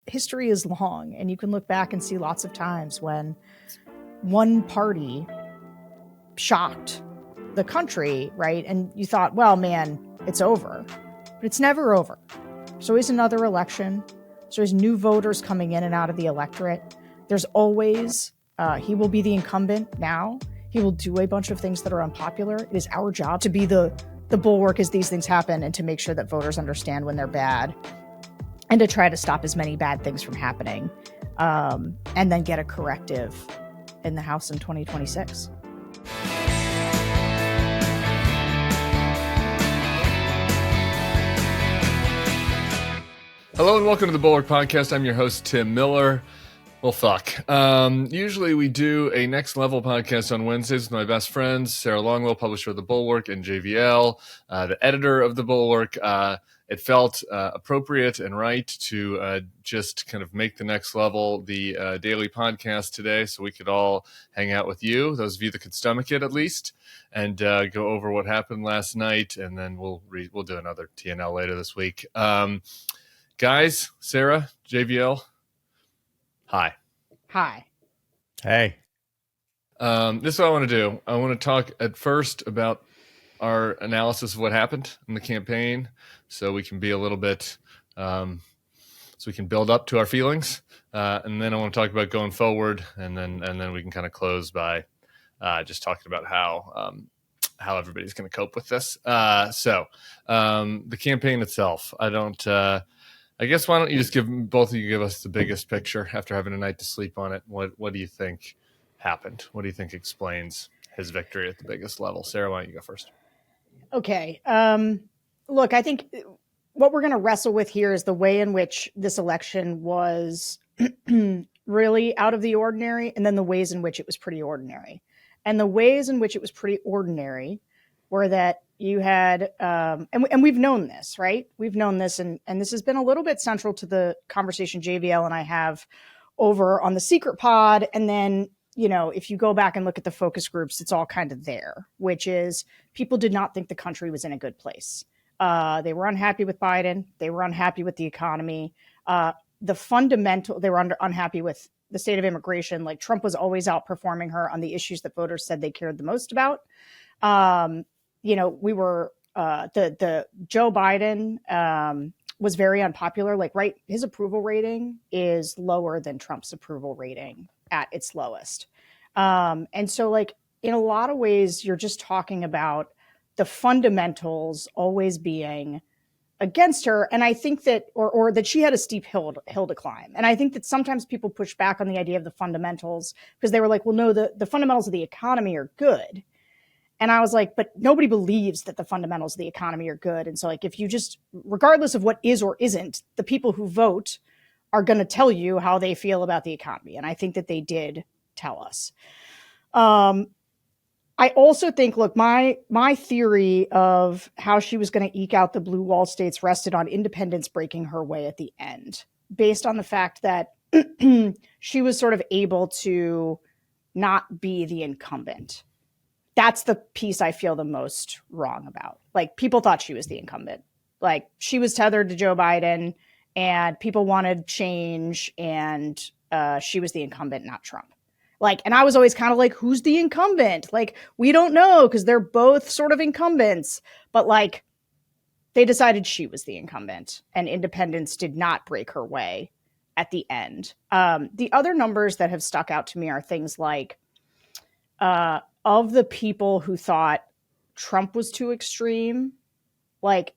history is long, and you can look back and see lots of times when one party shocked the country, right? And you thought, well, man, it's over. But it's never over. There's always another election. There's always new voters coming in and out of the electorate. There's always, he will be the incumbent now. He will do a bunch of things that are unpopular. It is our job to be the bulwark as these things happen and to make sure that voters understand when they're bad and to try to stop as many bad things from happening, and then get a corrective in the House in 2026. Hello and welcome to the Bulwark Podcast. I'm your host, Tim Miller. Well, fuck. Usually we do a next level podcast on Wednesdays with my best friends, Sarah Longwell, publisher of the Bulwark, and JVL, the editor of the Bulwark. It felt appropriate and right to just kind of make the next level the daily podcast today so we could all hang out with you, those of you that could stomach it at least, and go over what happened last night, and then we'll do another TNL later this week. Guys, Sarah, JVL, hi. Hi. Hey. This is what I want to do. I want to talk at first about our analysis of what happened in the campaign, so we can be a little bit, so we can build up to our feelings, and then I want to talk about going forward, and then we can kind of close by just talking about how everybody's going to cope with this. So the campaign itself, I guess why don't you just both of you give us the biggest picture after having a night to sleep on it? What do you think happened? What do you think explains his victory at the biggest level? Sarah, why don't you go first? Okay. Look, I think what we're going to wrestle with here is the way in which this election was really out of the ordinary, and then the ways in which it was pretty ordinary. And the ways in which it was pretty ordinary were that you had, and we've known this, right? We've known this, and this has been a little bit central to the conversation JVL and I have over on the Secret Pod. And then, you know, if you go back and look at the focus groups, it's all kind of there, which is people did not think the country was in a good place. They were unhappy with Biden. They were unhappy with the economy. They were unhappy with the state of immigration. Like, Trump was always outperforming her on the issues that voters said they cared the most about. You know, we were, the Joe Biden was very unpopular. Like, right, his approval rating is lower than Trump's approval rating at its lowest. And so, like, in a lot of ways, you're just talking about the fundamentals always being against her. And I think that, or that she had a steep hill to climb. And I think that sometimes people push back on the idea of the fundamentals because they were like, well, no, the fundamentals of the economy are good. And I was like, but nobody believes that the fundamentals of the economy are good. And so, like, if you just, regardless of what is or isn't, the people who vote are going to tell you how they feel about the economy. And I think that they did tell us. I also think, look, my theory of how she was going to eke out the blue wall states rested on independents breaking her way at the end, based on the fact that she was sort of able to not be the incumbent. That's the piece I feel the most wrong about. Like, people thought she was the incumbent. Like, she was tethered to Joe Biden and people wanted change, and she was the incumbent, not Trump. Like, and I was always kind of like, who's the incumbent? Like, we don't know because they're both sort of incumbents. But, like, they decided she was the incumbent, and independents did not break her way at the end. The other numbers that have stuck out to me are things like, of the people who thought Trump was too extreme, like,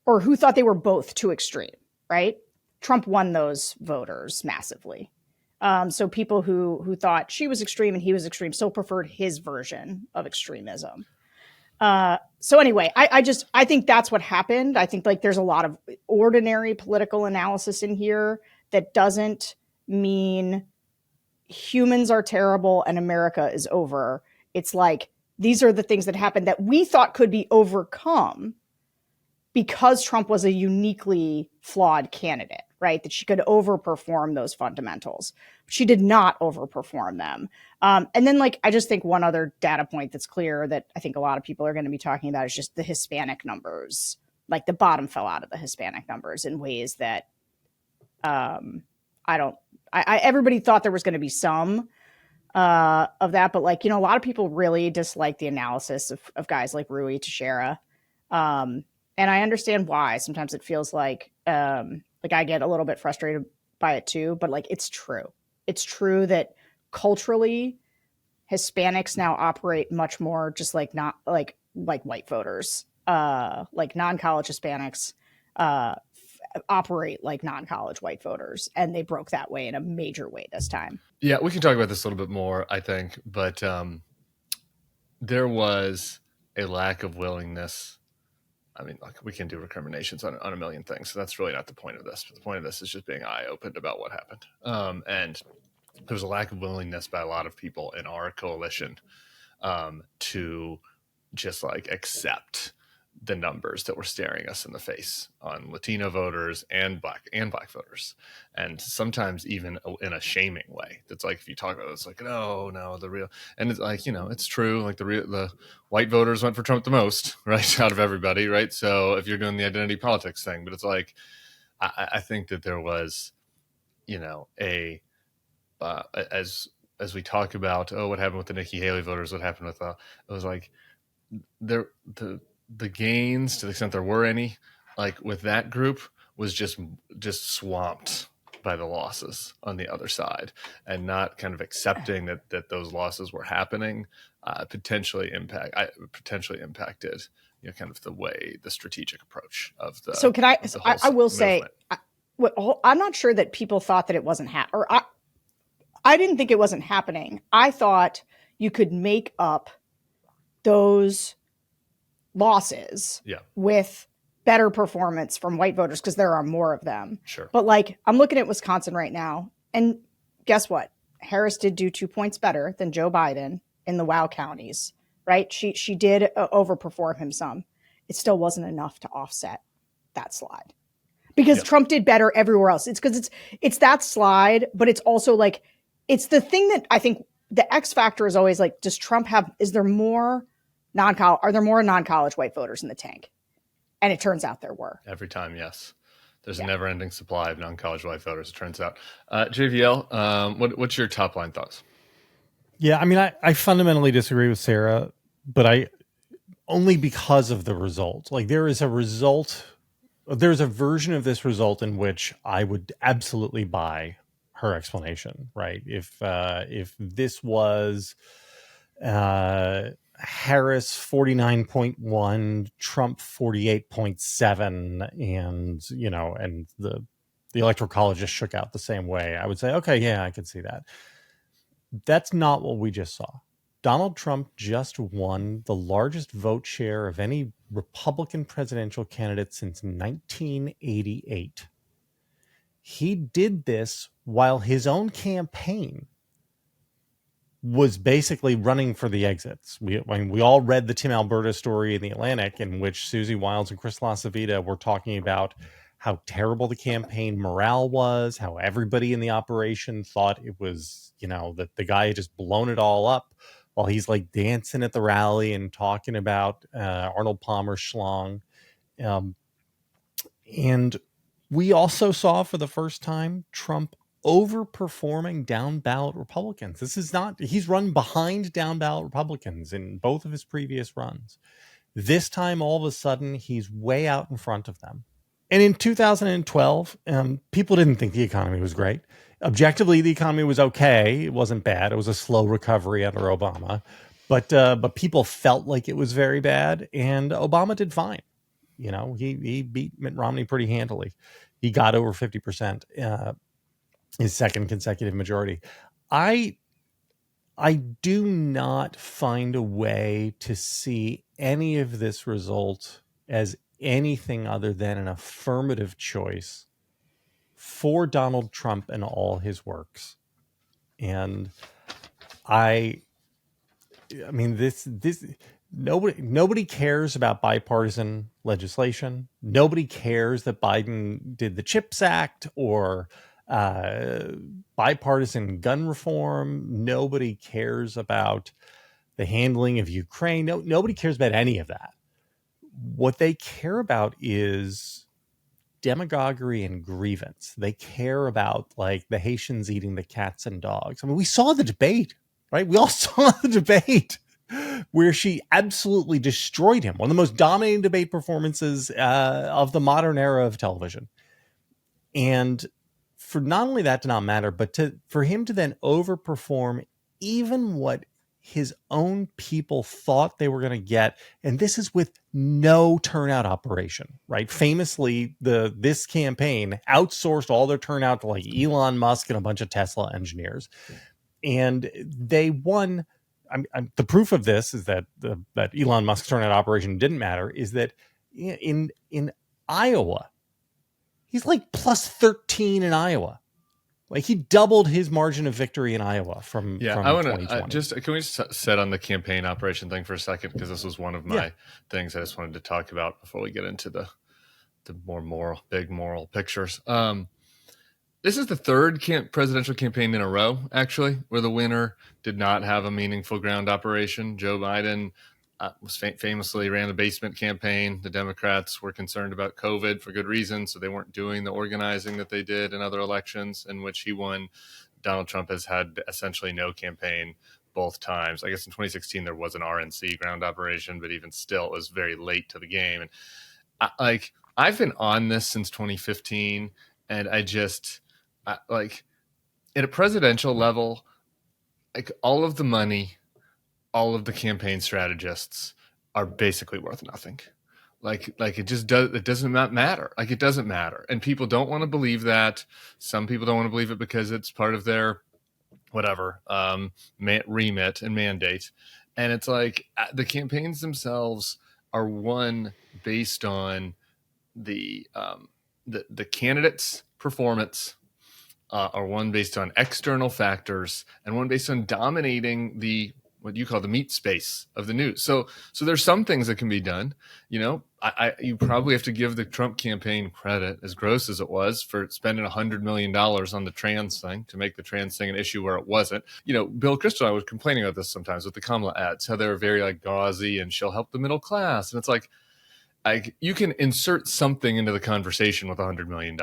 or who thought they were both too extreme, right? Trump won those voters massively. So people who thought she was extreme and he was extreme still preferred his version of extremism. So anyway, I think that's what happened. I think, like, there's a lot of ordinary political analysis in here that doesn't mean humans are terrible and America is over. It's like, these are the things that happened that we thought could be overcome because Trump was a uniquely flawed candidate, right? That she could overperform those fundamentals. She did not overperform them. And then, like, I just think one other data point that's clear that I think a lot of people are going to be talking about is just the Hispanic numbers. Like, the bottom fell out of the Hispanic numbers in ways that I don't. Everybody thought there was going to be some of that, but like, a lot of people really dislike the analysis of guys like Rui Teixeira, and I understand why. Sometimes it feels like I get a little bit frustrated by it too, but like it's true. It's true that culturally, Hispanics now operate much more just like not like white voters, like non-college Hispanics operate like non-college white voters, and they broke that way in a major way this time. Yeah, we can talk about this a little bit more, I think, but there was a lack of willingness. I mean, like, we can do recriminations on a million things, so that's really not the point of this. But the point of this is just being eye-opened about what happened. And there was a lack of willingness by a lot of people in our coalition to just like accept the numbers that were staring us in the face on Latino voters and black voters, and sometimes even in a shaming way. That's like, if you talk about it, it's like, no, the real, and it's like, it's true. Like the white voters went for Trump the most, right, out of everybody, right? So if you're doing the identity politics thing, but it's like, I think that there was, as we talk about, what happened with the Nikki Haley voters, what happened with it was like the gains, to the extent there were any, like with that group, was just swamped by the losses on the other side, and not kind of accepting that those losses were happening potentially impacted kind of the strategic approach of the. So can I will say, I'm not sure that people thought that it wasn't or I didn't think it wasn't happening. I thought you could make up those losses with better performance from white voters, because there are more of them. Sure. But like, I'm looking at Wisconsin right now, and guess what? Harris did do 2 points better than Joe Biden in the WOW counties, right? She did overperform him some. It still wasn't enough to offset that slide, because Trump did better everywhere else. It's because it's that slide, but it's also like, it's the thing that I think the X factor is always like, does Trump have, are there more non-college white voters in the tank? And it turns out there were. Every time, yes. There's a never-ending supply of non-college white voters, it turns out. JVL, what's your top-line thoughts? Yeah, I mean, I fundamentally disagree with Sarah, but only because of the result. Like, there's a version of this result in which I would absolutely buy her explanation, right? If this was Harris 49.1, Trump 48.7, and the Electoral College just shook out the same way, I would say, okay, yeah, I could see that. That's not what we just saw. Donald Trump just won the largest vote share of any Republican presidential candidate since 1988. He did this while his own campaign was basically running for the exits. We all read the Tim Alberta story in The Atlantic, in which Susie Wiles and Chris LaCivita were talking about how terrible the campaign morale was, how everybody in the operation thought it was, that the guy had just blown it all up, while he's like dancing at the rally and talking about Arnold Palmer schlong. And we also saw for the first time Trump overperforming down ballot Republicans. He's run behind down ballot Republicans in both of his previous runs. This time, all of a sudden, he's way out in front of them. And in 2012, people didn't think the economy was great. Objectively, the economy was okay. It wasn't bad. It was a slow recovery under Obama, but people felt like it was very bad, and Obama did fine. He beat Mitt Romney pretty handily. He got over 50%, his second consecutive majority. I do not find a way to see any of this result as anything other than an affirmative choice for Donald Trump and all his works. And I mean, this nobody cares about bipartisan legislation. Nobody cares that Biden did the CHIPS Act or bipartisan gun reform. Nobody cares about the handling of Ukraine. Nobody cares about any of that. What they care about is demagoguery and grievance. They care about like the Haitians eating the cats and dogs. I mean, we saw the debate, right? We all saw the debate where she absolutely destroyed him. One of the most dominating debate performances of the modern era of television. And for not only that to not matter, but for him to then overperform even what his own people thought they were going to get. And this is with no turnout operation, right? Famously, this campaign outsourced all their turnout to like Elon Musk and a bunch of Tesla engineers. And they won. The proof of this is that that Elon Musk's turnout operation didn't matter, is that in Iowa, he's like plus 13 in Iowa. Like he doubled his margin of victory in Iowa from I want 2020. to can we just set on the campaign operation thing for a second, because this was one of my things I just wanted to talk about before we get into the more big moral pictures. This is the third presidential campaign in a row, actually, where the winner did not have a meaningful ground operation. Joe Biden was famously ran a basement campaign. The Democrats were concerned about COVID for good reason, so they weren't doing the organizing that they did in other elections in which he won. Donald Trump has had essentially no campaign both times. I guess in 2016 there was an RNC ground operation, but even still it was very late to the game. And I've been on this since 2015, and at a presidential level, like all of the money, all of the campaign strategists are basically worth nothing. Like it doesn't matter. Like it doesn't matter. And people don't want to believe that. Some people don't want to believe it because it's part of their whatever remit and mandate. And it's like the campaigns themselves are one based on the candidate's performance, are one based on external factors, and one based on dominating what you call the meat space of the news. So there's some things that can be done. You know, you probably have to give the Trump campaign credit, as gross as it was, for spending $100 million on the trans thing to make the trans thing an issue where it wasn't. You know, Bill Kristol and I was complaining about this sometimes with the Kamala ads, how they're very like gauzy and she'll help the middle class. And it's like you can insert something into the conversation with $100 million.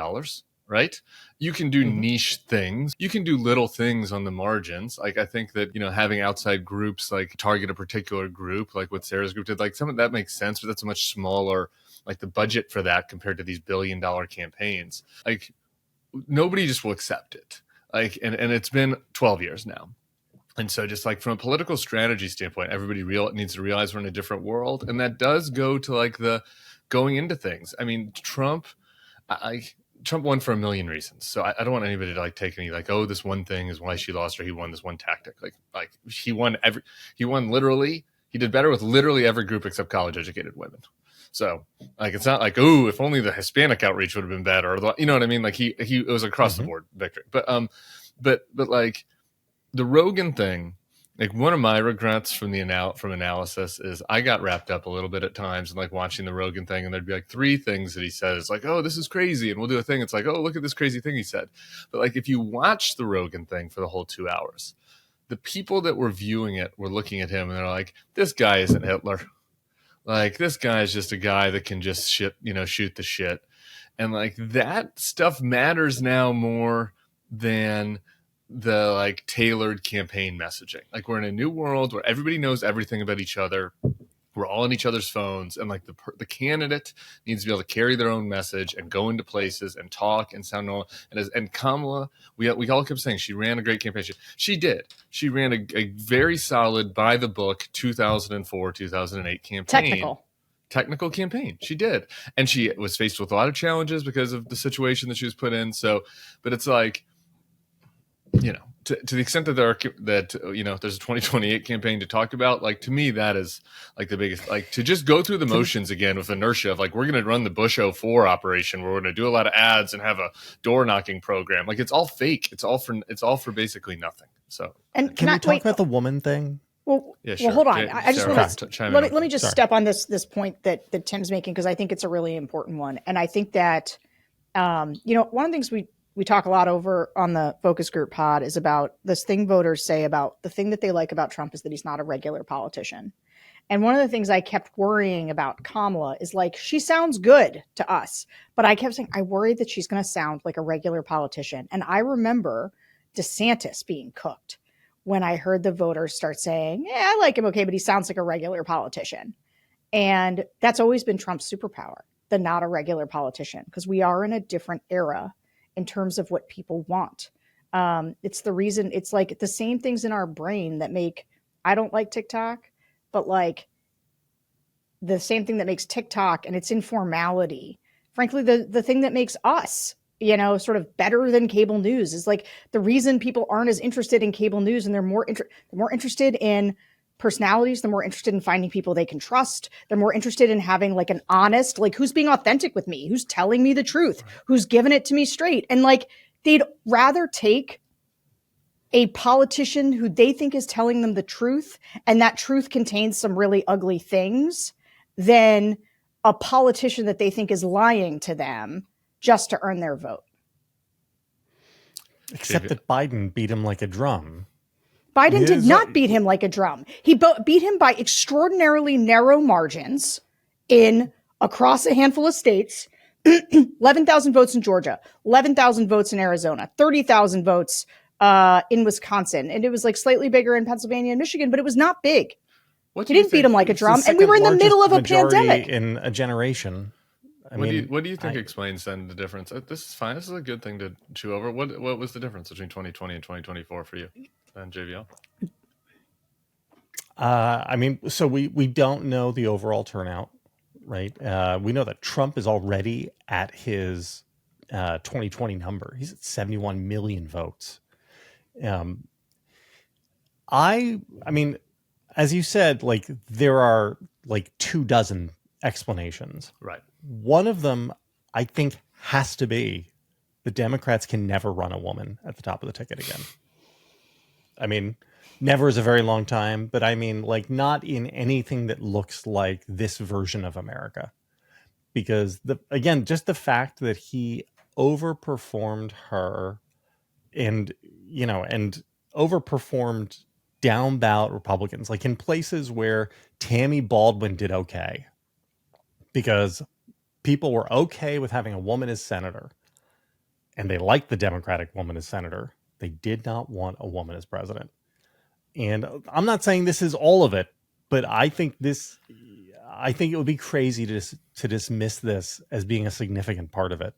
Right? You can do niche things. You can do little things on the margins. Like I think that, you know, having outside groups like target a particular group, like what Sarah's group did, like some of that makes sense, but that's a much smaller, like the budget for that compared to these billion-dollar campaigns. Like nobody just will accept it. Like, and it's been 12 years now. And so just like from a political strategy standpoint, everybody needs to realize we're in a different world. And that does go to like the going into things. I mean, Trump won for a million reasons. So I don't want anybody to like take any like, oh, this one thing is why she lost, or he won this one tactic. Like he won literally, he did better with literally every group except college educated women. So like, it's not like, oh, if only the Hispanic outreach would have been better, or you know what I mean? Like it was across the board victory. But like the Rogan thing, like one of my regrets from analysis is I got wrapped up a little bit at times and like watching the Rogan thing, and there'd be like three things that he says, like, oh, this is crazy, and we'll do a thing. It's like, oh, look at this crazy thing he said. But like if you watch the Rogan thing for the whole 2 hours, the people that were viewing it were looking at him and they're like, this guy isn't Hitler. Like this guy is just a guy that can just shoot the shit. And like that stuff matters now more than the like tailored campaign messaging. Like we're in a new world where everybody knows everything about each other. We're all on each other's phones, and like the candidate needs to be able to carry their own message and go into places and talk and sound normal. And Kamala, we all kept saying she ran a great campaign. She did. She ran a very solid, by the book 2004, 2008 campaign. Technical campaign. She did. And she was faced with a lot of challenges because of the situation that she was put in. So, but it's like, you know, to the extent that there's a 2028 campaign to talk about, like to me that is like the biggest, like to just go through the motions again with inertia of like we're going to run the Bush 04 operation where we're going to do a lot of ads and have a door knocking program. Like it's all fake. It's all for basically nothing. So and can we talk about the woman thing? Well, yeah, sure. Well, hold on. I just want to let me just Sorry. step on this point that Tim's making, because I think it's a really important one, and I think that one of the things we talk a lot over on the focus group pod is about this thing voters say about the thing that they like about Trump is that he's not a regular politician. And one of the things I kept worrying about Kamala is like, she sounds good to us, but I kept saying, I worry that she's going to sound like a regular politician. And I remember DeSantis being cooked when I heard the voters start saying, yeah, I like him, okay, but he sounds like a regular politician. And that's always been Trump's superpower, the not a regular politician, because we are in a different era in terms of what people want. It's the reason, it's like the same things in our brain that make, I don't like TikTok, but like the same thing that makes TikTok and its informality, frankly, the thing that makes us, sort of better than cable news is like the reason people aren't as interested in cable news, and they're more interested in personalities. They're more interested in finding people they can trust. They're more interested in having like an honest, like who's being authentic with me, who's telling me the truth, who's giving it to me straight. And like, they'd rather take a politician who they think is telling them the truth, and that truth contains some really ugly things, than a politician that they think is lying to them just to earn their vote. Except that Biden beat him like a drum. Biden did not beat him like a drum. He beat him by extraordinarily narrow margins across a handful of states. 11,000 votes in Georgia, 11,000 votes in Arizona, 30,000 votes in Wisconsin. And it was like slightly bigger in Pennsylvania and Michigan, but it was not big. He didn't beat him like a drum. And we were in the middle of a pandemic. In a generation. What do you think explains then the difference? This is fine. This is a good thing to chew over. What was the difference between 2020 and 2024 for you and JVL? So we don't know the overall turnout, right? We know that Trump is already at his 2020 number. He's at 71 million votes. As you said, like there are like 24 explanations. Right. One of them, I think, has to be the Democrats can never run a woman at the top of the ticket again. I mean, never is a very long time, but I mean, like not in anything that looks like this version of America. Because just the fact that he overperformed her and overperformed down ballot Republicans, like in places where Tammy Baldwin did okay because people were okay with having a woman as senator and they liked the Democratic woman as senator. They did not want a woman as president. And I'm not saying this is all of it, but I think it would be crazy to dismiss this as being a significant part of it.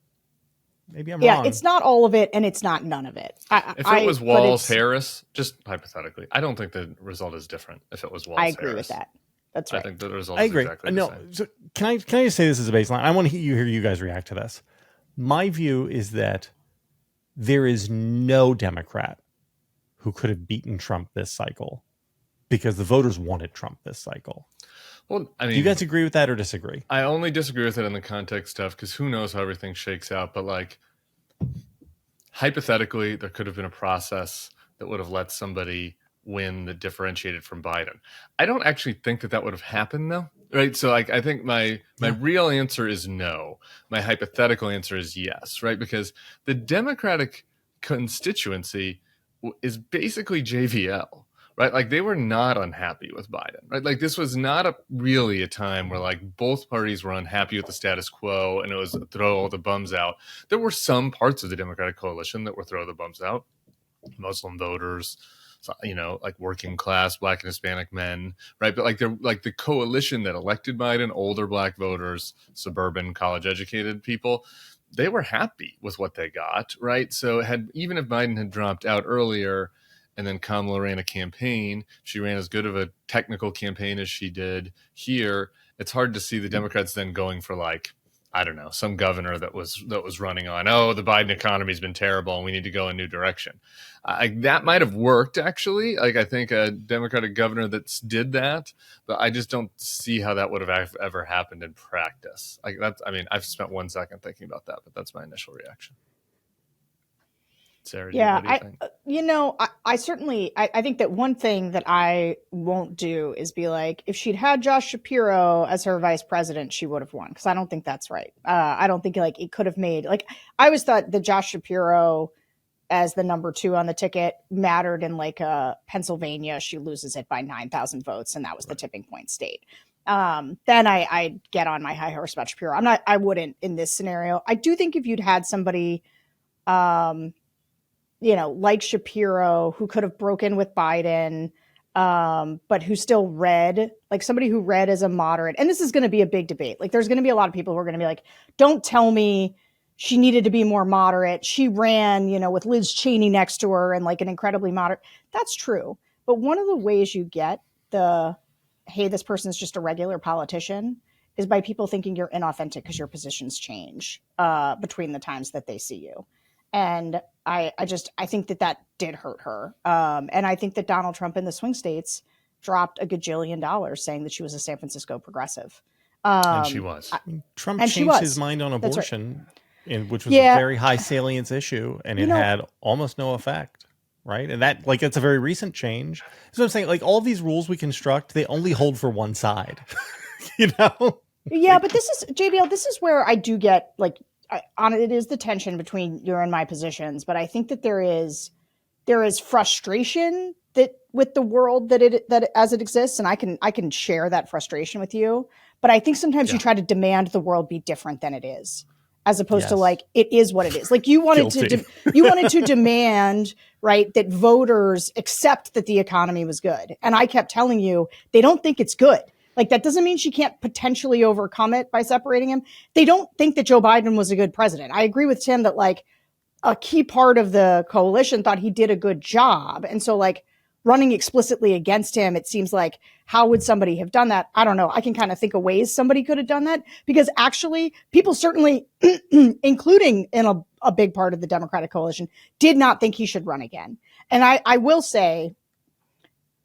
Maybe I'm wrong. Yeah, it's not all of it, and it's not none of it. If it was Walz-Harris, just hypothetically, I don't think the result is different. If it was Walz-Harris, I agree with that. That's right. I think the result is exactly the same. So can I just say this as a baseline? I want to hear you guys react to this. My view is that there is no Democrat who could have beaten Trump this cycle because the voters wanted Trump this cycle. Well, I mean, do you guys agree with that or disagree? I only disagree with it in the context of because who knows how everything shakes out. But like hypothetically, there could have been a process that would have let somebody win that differentiated from Biden. I don't actually think that would have happened though. Right. So like, I think my real answer is no. My hypothetical answer is yes. Right. Because the Democratic constituency is basically JVL. Right, like they were not unhappy with Biden. Right, like this was not really a time where like both parties were unhappy with the status quo and it was throw all the bums out. There were some parts of the Democratic coalition that were throw the bums out, Muslim voters, like working class Black and Hispanic men. Right, but like the coalition that elected Biden, older Black voters, suburban college educated people, they were happy with what they got. Right, so even if Biden had dropped out earlier. And then Kamala ran a campaign. She ran as good of a technical campaign as she did here. It's hard to see the Democrats then going for like, I don't know, some governor that was running on, the Biden economy's been terrible and we need to go a new direction. That might have worked actually. Like I think a Democratic governor that did that, but I just don't see how that would have ever happened in practice. Like that's, I mean, I've spent 1 second thinking about that, but that's my initial reaction. Sarah, what do you think? I certainly, I think that one thing that I won't do is be like, if she'd had Josh Shapiro as her vice president, she would have won. Because I don't think that's right. I don't think like it could have made, like, I always thought that Josh Shapiro as the number 2 on the ticket mattered in like Pennsylvania. She loses it by 9,000 votes, and that was the tipping point state. Then I get on my high horse about Shapiro. I wouldn't in this scenario. I do think if you'd had somebody, like Shapiro, who could have broken with Biden, but who still read, like somebody who read as a moderate. And this is going to be a big debate. Like there's going to be a lot of people who are going to be like, don't tell me she needed to be more moderate. She ran, with Liz Cheney next to her and like an incredibly moderate. That's true. But one of the ways you get hey, this person's just a regular politician is by people thinking you're inauthentic because your positions change between the times that they see you. And I think that did hurt her. And I think that Donald Trump in the swing states dropped a gajillion dollars saying that she was a San Francisco progressive. And she was. Trump changed his mind on abortion, which was a very high salience issue, and it had almost no effect. Right. And that, like, it's a very recent change. So I'm saying, like, all these rules we construct, they only hold for one side, Yeah. But this is, JBL, this is where I do get, like, it is the tension between your and my positions. But I think that there is frustration that with the world that as it exists. And I can share that frustration with you. But I think sometimes you try to demand the world be different than it is, as opposed to like, it is what it is. Like you wanted to demand, right, that voters accept that the economy was good. And I kept telling you, they don't think it's good. Like that doesn't mean she can't potentially overcome it by separating him. They don't think that Joe Biden was a good president. I agree with Tim that like a key part of the coalition thought he did a good job. And so like running explicitly against him, it seems like, how would somebody have done that? I don't know. I can kind of think of ways somebody could have done that, because actually people certainly, including in a big part of the Democratic coalition, did not think he should run again. And I will say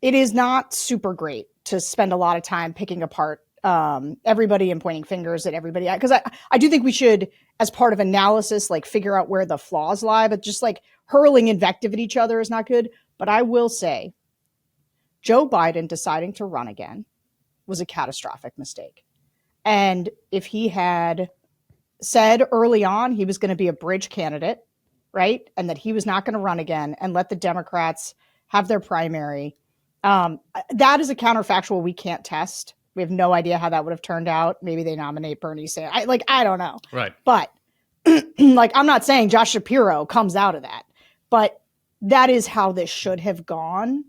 it is not super great to spend a lot of time picking apart everybody and pointing fingers at everybody. Because I do think we should, as part of analysis, like figure out where the flaws lie, but just like hurling invective at each other is not good. But I will say, Joe Biden deciding to run again was a catastrophic mistake. And if he had said early on he was going to be a bridge candidate, right, and that he was not going to run again and let the Democrats have their primary, that is a counterfactual we can't test. We have no idea how that would have turned out. Maybe they nominate Bernie Sanders. I don't know. Right. But like, I'm not saying Josh Shapiro comes out of that, but that is how this should have gone.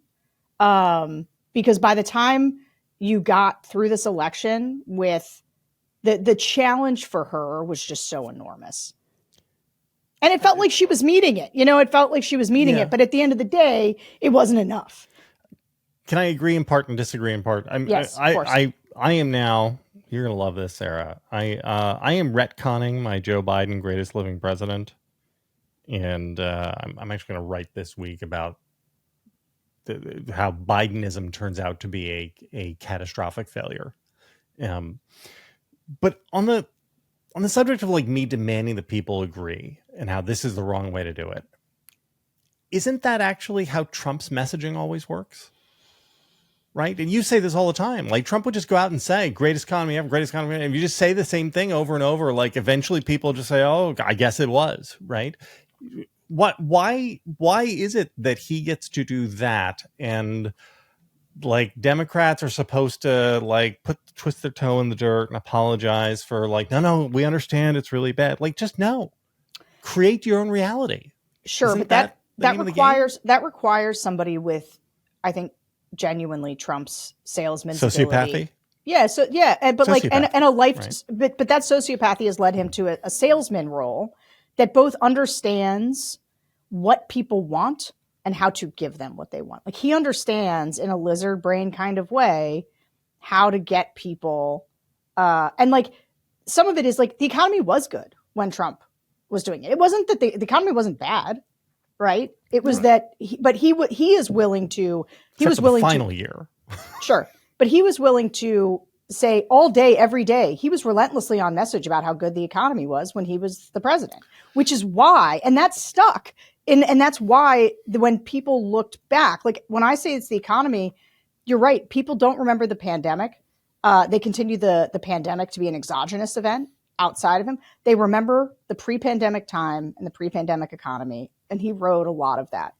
Because by the time you got through this election, with the challenge for her was just so enormous. And it felt like she was meeting it. It felt like she was meeting it. But at the end of the day, it wasn't enough. Can I agree in part and disagree in part? Yes, of course. I am now, you're going to love this, Sarah. I am retconning my Joe Biden greatest living president. And I'm actually going to write this week about how Bidenism turns out to be a catastrophic failure. But on the subject of like me demanding that people agree and how this is the wrong way to do it, isn't that actually how Trump's messaging always works? Right? And you say this all the time. Like Trump would just go out and say, greatest economy ever, greatest economy ever. And you just say the same thing over and over. Like eventually people just say, oh, I guess it was, right? Why is it that he gets to do that? And like Democrats are supposed to like twist their toe in the dirt and apologize for like, no, we understand it's really bad. Like, just no, create your own reality. Sure. Isn't but that requires somebody with, I think, genuinely Trump's salesman sociopathy. Yeah. So yeah. But like, and a life, right. but that sociopathy has led him to a salesman role that both understands what people want and how to give them what they want. Like he understands in a lizard brain kind of way how to get people. And like some of it is like the economy was good when Trump was doing it. It wasn't that the economy wasn't bad, right? It was that, he is willing to, final year. Sure. But he was willing to say all day, every day, he was relentlessly on message about how good the economy was when he was the president, which is why, and that stuck. And that's why when people looked back, like when I say it's the economy, you're right. People don't remember the pandemic. They continue the pandemic to be an exogenous event outside of him. They remember the pre-pandemic time and the pre-pandemic economy And he wrote a lot of that.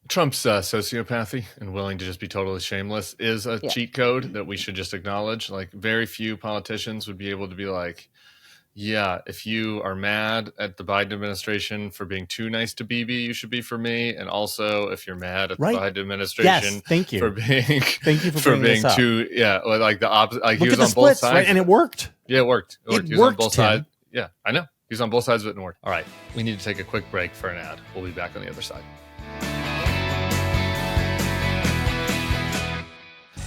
Trump's sociopathy and willing to just be totally shameless is a cheat code that we should just acknowledge. Like, very few politicians would be able to be like, yeah, if you are mad at the Biden administration for being too nice to Bibi, you should be for me. And also, if you're mad at the Biden administration for being too, like the opposite, like he was on both sides, right? And it worked. Yeah, it worked. He was on both sides. Yeah, I know. He's on both sides of it and worked. All right, we need to take a quick break for an ad. We'll be back on the other side.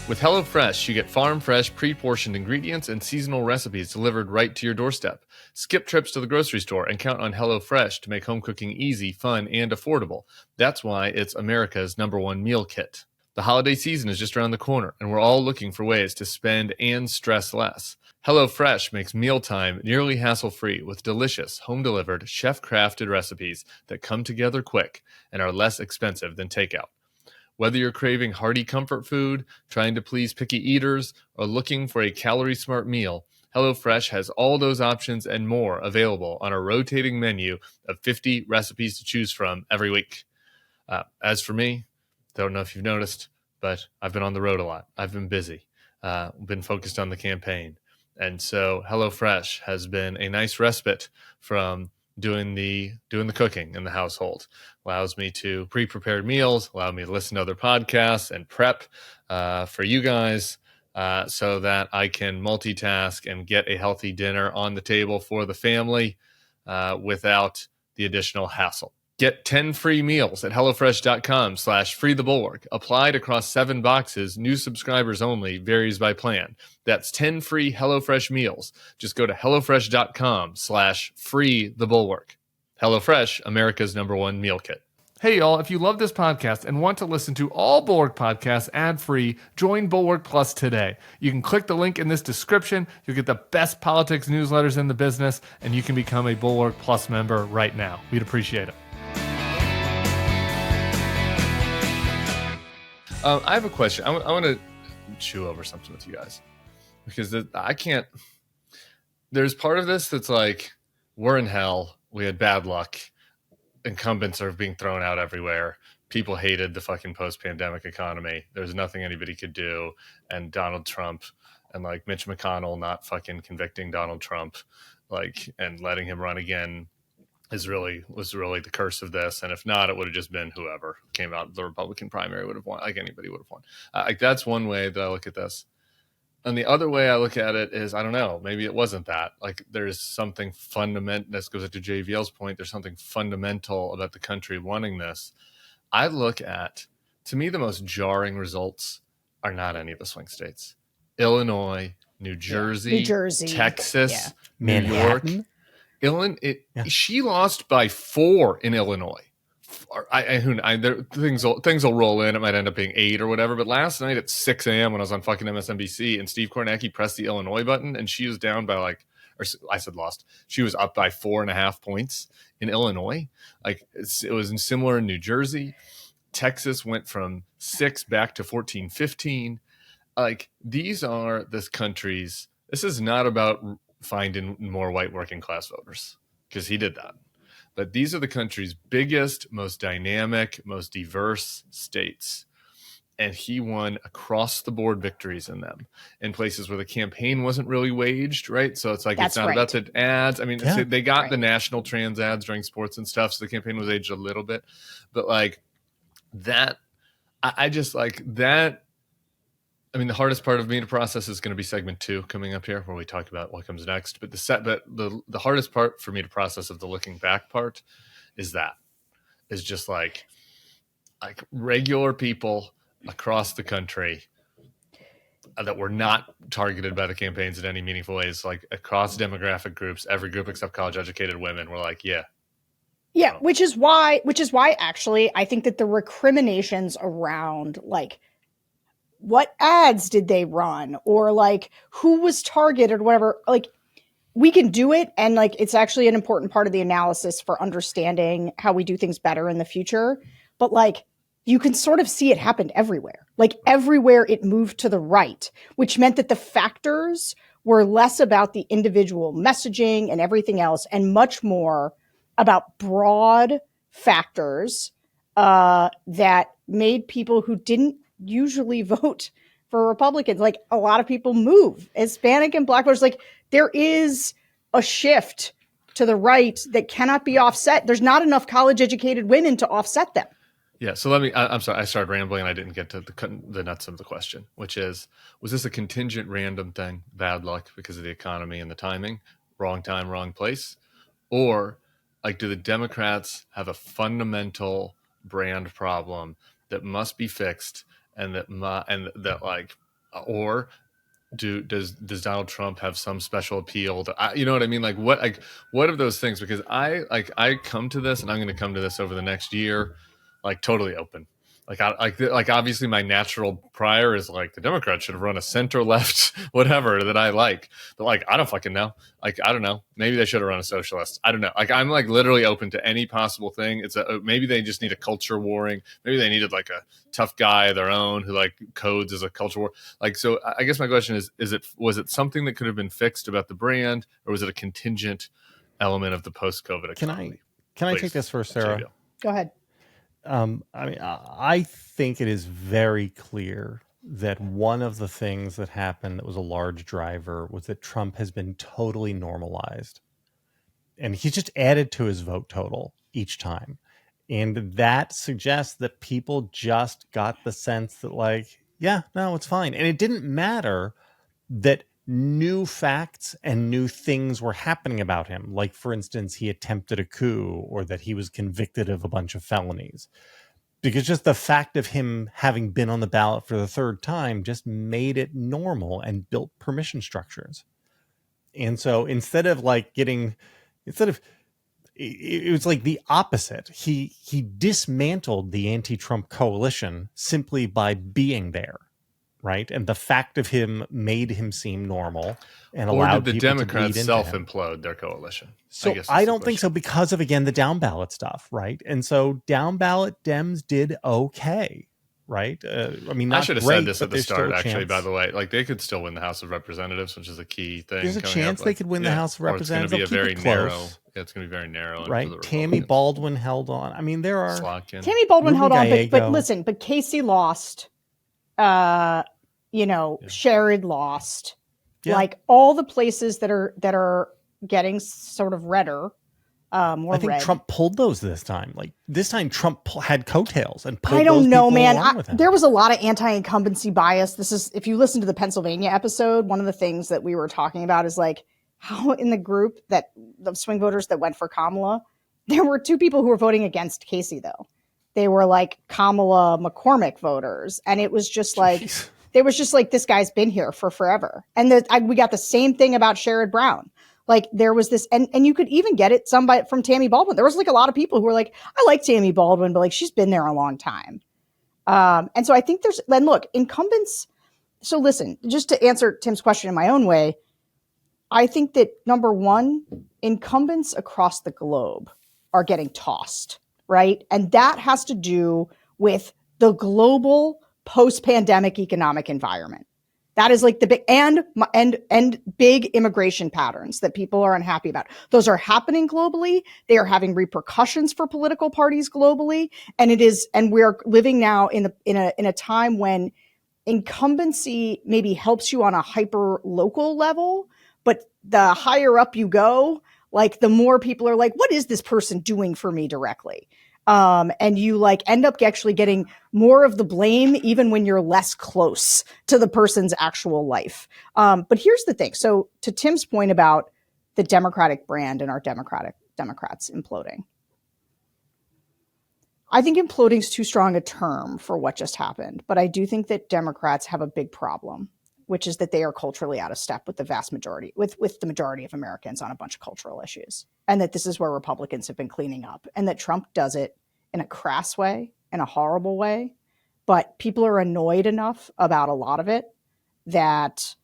With HelloFresh, you get farm-fresh, pre-portioned ingredients and seasonal recipes delivered right to your doorstep. Skip trips to the grocery store and count on HelloFresh to make home cooking easy, fun, and affordable. That's why it's America's #1 meal kit. The holiday season is just around the corner, and we're all looking for ways to spend and stress less. HelloFresh makes mealtime nearly hassle-free with delicious, home-delivered, chef-crafted recipes that come together quick and are less expensive than takeout. Whether you're craving hearty comfort food, trying to please picky eaters, or looking for a calorie-smart meal, HelloFresh has all those options and more available on a rotating menu of 50 recipes to choose from every week. As for me, don't know if you've noticed, but I've been on the road a lot. I've been busy, been focused on the campaign. And so HelloFresh has been a nice respite from doing the cooking in the household. Allows me to pre-prepared meals, allow me to listen to other podcasts and prep for you guys so that I can multitask and get a healthy dinner on the table for the family without the additional hassle. Get 10 free meals at HelloFresh.com/freethebulwark. Applied across 7 boxes. New subscribers only. Varies by plan. That's 10 free HelloFresh meals. Just go to HelloFresh.com/freethebulwark. HelloFresh, America's #1 meal kit. Hey, y'all, if you love this podcast and want to listen to all Bulwark podcasts ad-free, join Bulwark Plus today. You can click the link in this description. You'll get the best politics newsletters in the business, and you can become a Bulwark Plus member right now. We'd appreciate it. I have a question. I want to chew over something with you guys because I can't. There's part of this that's like, we're in hell. We had bad luck. Incumbents are being thrown out everywhere. People hated the fucking post-pandemic economy. There's nothing anybody could do. And Donald Trump and like Mitch McConnell not fucking convicting Donald Trump, like, and letting him run again was really the curse of this. And if not, it would have just been whoever came out the Republican primary would have won. Like, anybody would have won. Like, that's one way that I look at this. And the other way I look at it is, I don't know, maybe it wasn't that. Like, there's something fundamental. This goes to JVL's point. There's something fundamental about the country wanting this. I look at, to me, the most jarring results are not any of the swing states. Illinois, New Jersey, Texas, New York. She lost by 4 in Illinois. Things will roll in. It might end up being 8 or whatever. But last night at 6 a.m. when I was on fucking MSNBC and Steve Kornacki pressed the Illinois button and she was down by lost. She was up by 4.5 points in Illinois. Like, it was similar in New Jersey. Texas went from 6 back to 14, 15. Like, these are this country's. This is not about finding more white working class voters, because he did that. But these are the country's biggest, most dynamic, most diverse states. And he won across the board victories in them, in places where the campaign wasn't really waged, right? So it's like, it's not about the ads. I mean, they got the national trans ads during sports and stuff, so the campaign was aged a little bit. But like that, I just like that. I mean, the hardest part of me to process is going to be segment 2 coming up here, where we talk about what comes next. But the hardest part for me to process of the looking back part is just like regular people across the country that were not targeted by the campaigns in any meaningful ways, like across demographic groups, every group except college educated women were like, yeah, which is why actually I think that the recriminations around like, what ads did they run, or like who was targeted or whatever, like, we can do it. And like, it's actually an important part of the analysis for understanding how we do things better in the future. But like, you can sort of see it happened everywhere. Like, everywhere it moved to the right, which meant that the factors were less about the individual messaging and everything else, and much more about broad factors that made people who didn't usually vote for Republicans, like a lot of people move, Hispanic and Black voters. Like there is a shift to the right that cannot be offset. There's not enough college educated women to offset them. Yeah. So I'm sorry. I started rambling and I didn't get to the nuts of the question, which is, was this a contingent random thing, bad luck because of the economy and the timing, wrong time, wrong place? Or like, do the Democrats have a fundamental brand problem that must be fixed and or does Donald Trump have some special appeal to, you know what I mean? Like what of those things? Because I come to this, and I'm going to come to this over the next year, like totally open. Like obviously my natural prior is like the Democrats should have run a center left whatever that I like, but like I don't fucking know. Like I don't know, maybe they should have run a socialist. I don't know. Like I'm like literally open to any possible thing. Maybe they just need a culture warring. Maybe they needed like a tough guy of their own who like codes as a culture war. Like, so I guess my question was it something that could have been fixed about the brand, or was it a contingent element of the post-COVID economy? Can I take this first, Sarah? Go ahead. I think it is very clear that one of the things that happened that was a large driver was that Trump has been totally normalized. And he's just added to his vote total each time. And that suggests that people just got the sense that like, yeah, no, it's fine. And it didn't matter that new facts and new things were happening about him. Like, for instance, he attempted a coup or that he was convicted of a bunch of felonies. Because just the fact of him having been on the ballot for the third time just made it normal and built permission structures. And so instead of it was like the opposite. He dismantled the anti-Trump coalition simply by being there. Right. And the fact of him made him seem normal and allowed people to bleed into him. Or did the Democrats self-implode their coalition? So I don't think so, because of, again, the down ballot stuff. Right. And so down ballot Dems did okay. Right. I mean, not I should have great, said this at the start, actually, chance. by the way. Like, they could still win the House of Representatives, which is a key thing. There's a chance they could win the House of Representatives. It's going to be a very narrow. Yeah, it's going to be very narrow. Right. Tammy Baldwin held on. I mean, there are. Slotkin. Tammy Baldwin held on, but listen, but Casey lost. Sherrod lost. Yeah. Like all the places that are getting sort of redder. More I think red. Trump pulled those this time. Like this time, Trump had coattails and pulled. I don't know, man. With him. There was a lot of anti-incumbency bias. This is, if you listen to the Pennsylvania episode, one of the things that we were talking about is like how in the group that the swing voters that went for Kamala, there were two people who were voting against Casey, though. They were like Kamala McCormick voters, and it was just like. Jeez. It was just like, this guy's been here for forever. And we got the same thing about Sherrod Brown. Like there was this, and you could even get it from Tammy Baldwin. There was like a lot of people who were like, I like Tammy Baldwin, but like she's been there a long time. And so I think then look, incumbents. So listen, just to answer Tim's question in my own way, I think that number one, incumbents across the globe are getting tossed, right? And that has to do with the global post-pandemic economic environment. That is like the big and big immigration patterns that people are unhappy about. Those are happening globally. They are having repercussions for political parties globally, and we're living now in a time when incumbency maybe helps you on a hyper local level, but the higher up you go, like the more people are like, what is this person doing for me directly? And you like end up actually getting more of the blame even when you're less close to the person's actual life. But here's the thing. So to Tim's point about the Democratic brand and our Democrats imploding, I think imploding is too strong a term for what just happened. But I do think that Democrats have a big problem, which is that they are culturally out of step with the vast majority, with the majority of Americans on a bunch of cultural issues. And that this is where Republicans have been cleaning up, and that Trump does it in a crass way, in a horrible way. But people are annoyed enough about a lot of it that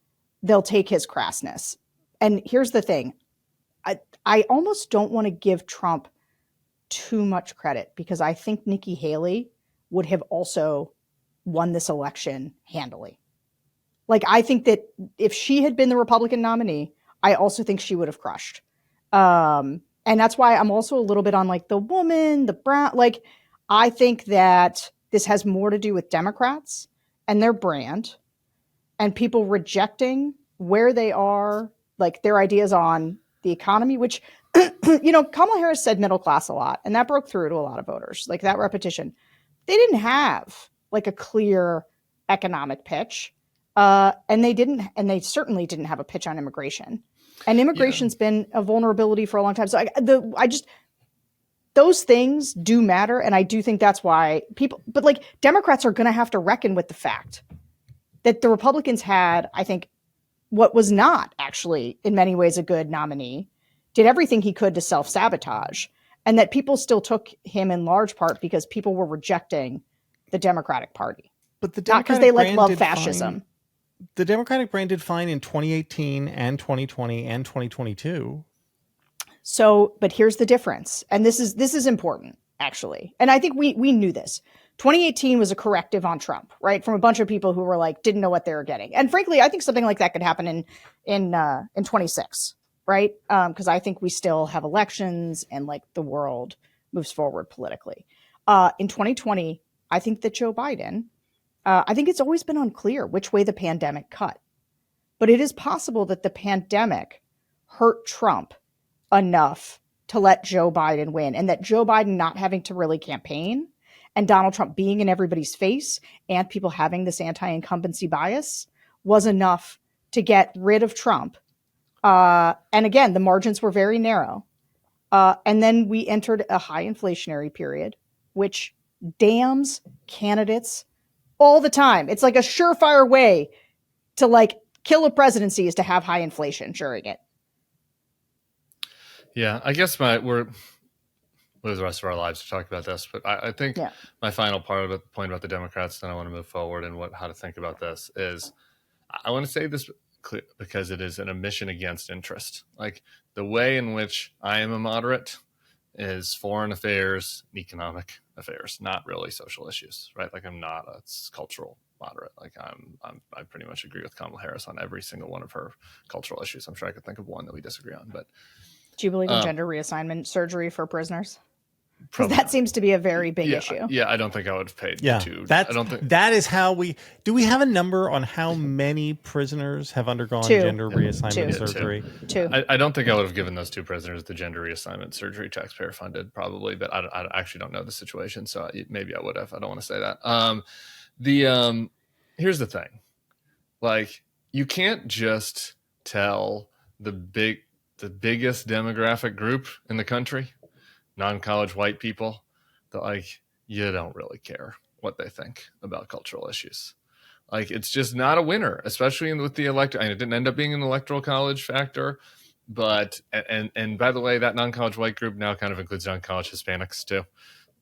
they'll take his crassness. And here's the thing. I almost don't want to give Trump too much credit, because I think Nikki Haley would have also won this election handily. Like, I think that if she had been the Republican nominee, I also think she would have crushed. And that's why I'm also a little bit on like the woman, the brown, like I think that this has more to do with Democrats and their brand and people rejecting where they are, like their ideas on the economy, which, Kamala Harris said middle class a lot, and that broke through to a lot of voters, like that repetition. They didn't have like a clear economic pitch. And they certainly didn't have a pitch on immigration. And immigration's been a vulnerability for a long time. So those things do matter. And I do think that's why but like Democrats are going to have to reckon with the fact that the Republicans had, I think, what was not actually in many ways a good nominee, did everything he could to self-sabotage, and that people still took him in large part because people were rejecting the Democratic Party. But the not because they love fascism. The Democratic brand did fine in 2018 and 2020 and 2022. So, but here's the difference. And this is important, actually. And I think we knew this. 2018 was a corrective on Trump, right? From a bunch of people who were like, didn't know what they were getting. And frankly, I think something like that could happen in 26, right? Because I think we still have elections and like the world moves forward politically. In 2020, I think that Joe Biden, I think it's always been unclear which way the pandemic cut. But it is possible that the pandemic hurt Trump enough to let Joe Biden win, and that Joe Biden not having to really campaign and Donald Trump being in everybody's face and people having this anti-incumbency bias was enough to get rid of Trump. And again, the margins were very narrow. And then we entered a high inflationary period, which damns candidates all the time. It's like a surefire way to like kill a presidency is to have high inflation during it. Yeah, I guess we'll lose the rest of our lives to talk about this, but I think my final part of the point about the Democrats, then I want to move forward and how to think about this is, I want to say this clear because it is an admission against interest. Like the way in which I am a moderate is foreign affairs, and economic affairs, not really social issues, right? Like I'm not a cultural moderate. Like I pretty much agree with Kamala Harris on every single one of her cultural issues. I'm sure I could think of one that we disagree on, but. Do you believe in gender reassignment surgery for prisoners? Because that seems to be a very big issue. Yeah, I don't think I would have paid. That is how do we have a number on how many prisoners have undergone gender reassignment surgery? Two. I don't think I would have given those two prisoners the gender reassignment surgery, taxpayer funded, probably, but I actually don't know the situation, so maybe I would have. I don't want to say that. Here's the thing, like you can't just tell the biggest demographic group in the country, non-college white people, that like you don't really care what they think about cultural issues. Like it's just not a winner, especially with the electoral. And it didn't end up being an electoral college factor, but and by the way, that non-college white group now kind of includes non-college Hispanics too.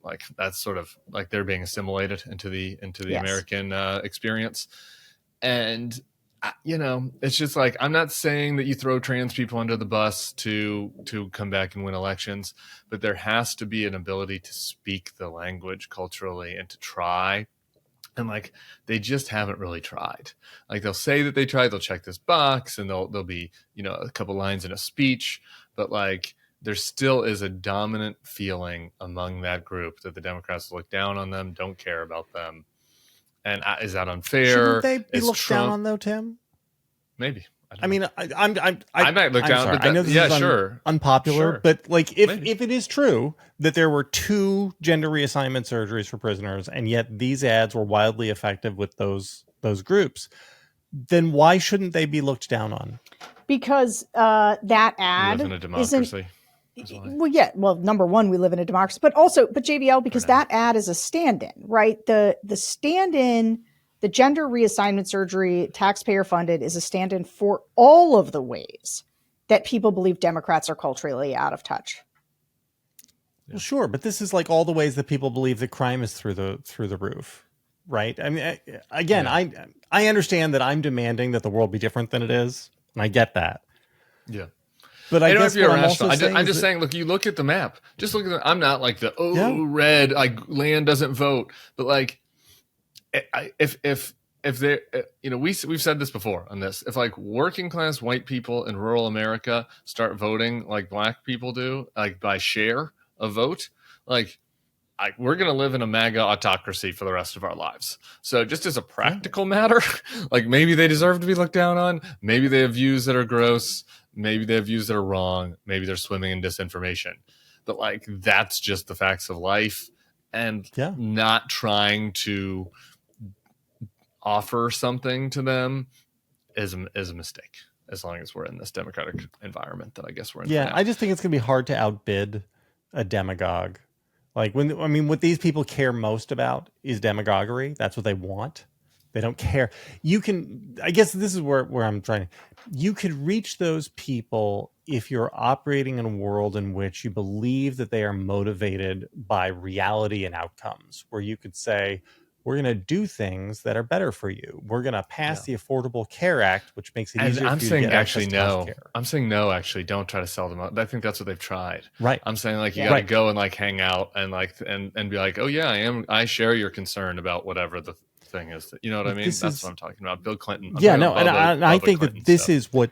Like that's sort of like they're being assimilated into the American experience, and. It's just like, I'm not saying that you throw trans people under the bus to come back and win elections, but there has to be an ability to speak the language culturally and to try. And like, they just haven't really tried. Like they'll say that they tried, they'll check this box and there'll be, a couple lines in a speech, but like, there still is a dominant feeling among that group that the Democrats look down on them, don't care about them. And is that unfair? Shouldn't they be looked down on though, Tim? Maybe. I mean, I might look down. But I know this is unpopular, but like if it is true that there were 2 gender reassignment surgeries for prisoners, and yet these ads were wildly effective with those groups, then why shouldn't they be looked down on? Because that ad we live in a democracy. Well, number one, we live in a democracy, but JVL, because that ad is a stand-in, right? The stand-in, the gender reassignment surgery, taxpayer funded, is a stand-in for all of the ways that people believe Democrats are culturally out of touch. Well, sure, but this is like all the ways that people believe that crime is through the roof, right? I mean, I understand that I'm demanding that the world be different than it is, and I get that. Yeah. But I guess I'm just saying, look, you look at the map. Just look at I'm not like red, like land doesn't vote. But like, if if they, we've said this before on this, if like working class white people in rural America start voting like black people do, like by share of vote, like we're going to live in a MAGA autocracy for the rest of our lives. So just as a practical matter, like maybe they deserve to be looked down on. Maybe they have views that are gross. Maybe they have views that are wrong. Maybe they're swimming in disinformation. But like, that's just the facts of life, and not trying to offer something to them is a mistake, as long as we're in this democratic environment that I guess we're in. Yeah, I just think it's going to be hard to outbid a demagogue. Like what these people care most about is demagoguery. That's what they want. They don't care. I guess this is where I'm trying. You could reach those people if you're operating in a world in which you believe that they are motivated by reality and outcomes, where you could say, we're going to do things that are better for you. We're going to pass the Affordable Care Act, which makes it easier for you to get access to healthcare. I'm saying no, actually, don't try to sell them out. I think that's what they've tried. Right. I'm saying like you got to go and like hang out and like and be like, oh yeah, I share your concern about whatever the thing is. You know what I mean? That's what I'm talking about. Bill Clinton. I think that this is what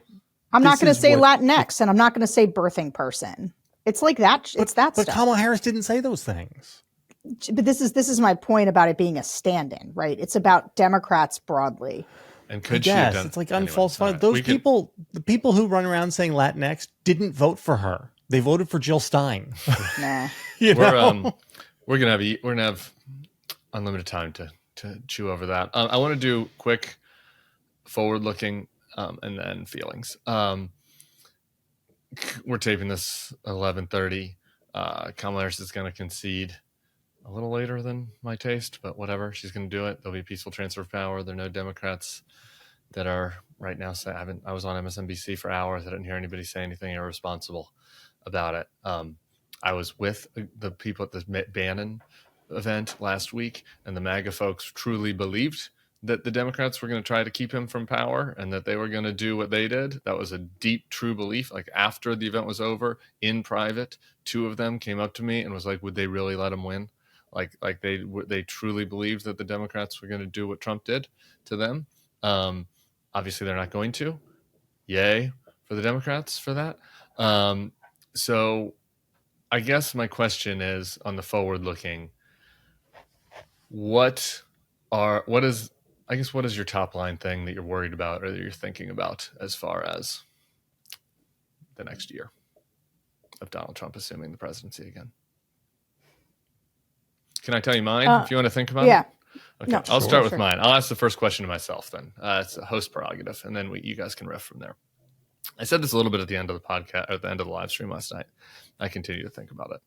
I'm not going to say Latinx, and I'm not going to say birthing person. It's like that. It's that stuff. But Kamala Harris didn't say those things. But this is my point about it being a stand-in, right? It's about Democrats broadly. And could she have done, it's like unfalsified. Those people, the people who run around saying Latinx, didn't vote for her. They voted for Jill Stein. Nah. We're gonna have unlimited time to chew over that. I want to do quick forward-looking and then feelings. We're taping this at 11:30. Kamala Harris is going to concede a little later than my taste, but whatever. She's going to do it. There'll be a peaceful transfer of power. There are no Democrats that are right now saying, I was on MSNBC for hours. I didn't hear anybody say anything irresponsible about it. I was with the people at the Bannon event last week, and the MAGA folks truly believed that the Democrats were going to try to keep him from power and that they were going to do what they did. That was a deep, true belief. Like after the event was over, in private, two of them came up to me and was like, would they really let him win? Like they truly believed that the Democrats were going to do what Trump did to them. Obviously, they're not going to. Yay for the Democrats for that. So I guess my question is on the forward looking, what is your top line thing that you're worried about or that you're thinking about as far as the next year of Donald Trump assuming the presidency again? Can I tell you mine if you want to think about it? Okay, no, I'll start with mine. I'll ask the first question to myself then. It's a host prerogative, and then you guys can riff from there. I said this a little bit at the end of the podcast, or at the end of the live stream last night. I continue to think about it.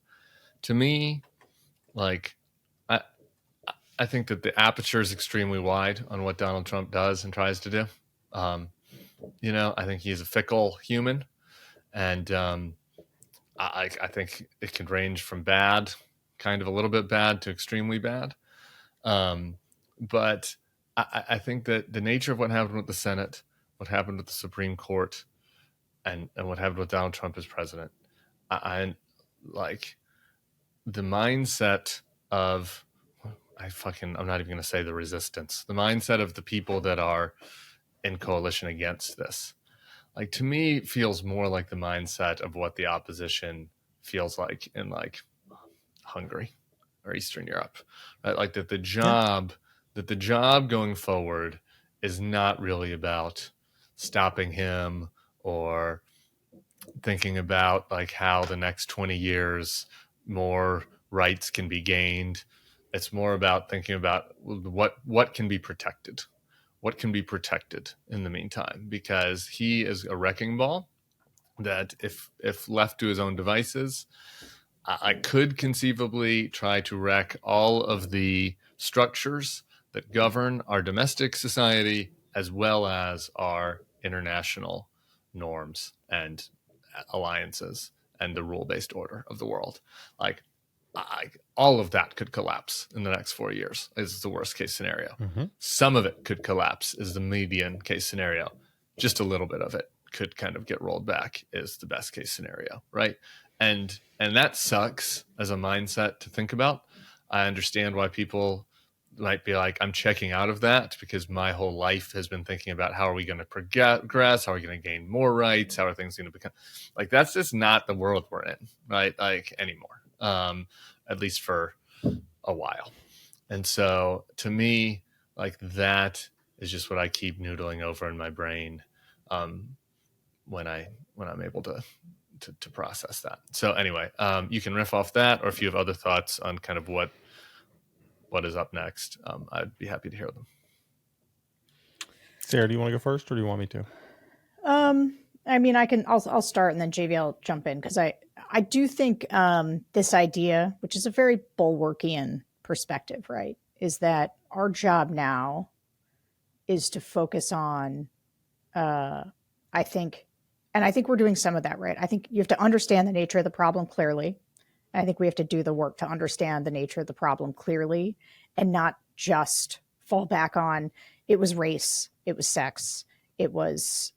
To me, like, I think that the aperture is extremely wide on what Donald Trump does and tries to do. I think he's a fickle human, and I think it can range from bad, kind of a little bit bad, to extremely bad. But I think that the nature of what happened with the Senate, what happened with the Supreme Court, and what happened with Donald Trump as president, I like the mindset of I'm not even going to say the resistance, the mindset of the people that are in coalition against this. Like, to me, feels more like the mindset of what the opposition feels like in like Hungary or Eastern Europe, right? Like that the job going forward is not really about stopping him or thinking about like how the next 20 years more rights can be gained. It's more about thinking about what can be protected, what can be protected in the meantime, because he is a wrecking ball that if left to his own devices, I could conceivably try to wreck all of the structures that govern our domestic society as well as our international norms and alliances and the rule-based order of the world. Like, all of that could collapse in the next 4 years is the worst case scenario. Mm-hmm. Some of it could collapse is the median case scenario. Just a little bit of it could kind of get rolled back is the best case scenario, right? And that sucks as a mindset to think about. I understand why people might be like, I'm checking out of that because my whole life has been thinking about how are we going to progress, how are we going to gain more rights, how are things going to become like, that's just not the world we're in, right? Like anymore, at least for a while. And so to me, like that is just what I keep noodling over in my brain when I'm able to process that. So anyway, you can riff off that, or if you have other thoughts on kind of what is up next, I'd be happy to hear them. Sarah, do you want to go first, or do you want me to? I mean, I'll start, and then JV will jump in, because I do think this idea, which is a very Bulwarkian perspective, right, is that our job now is to focus on, I think we're doing some of that, right? I think you have to understand the nature of the problem clearly. I think we have to do the work to understand the nature of the problem clearly, and not just fall back on it was race, it was sex, it was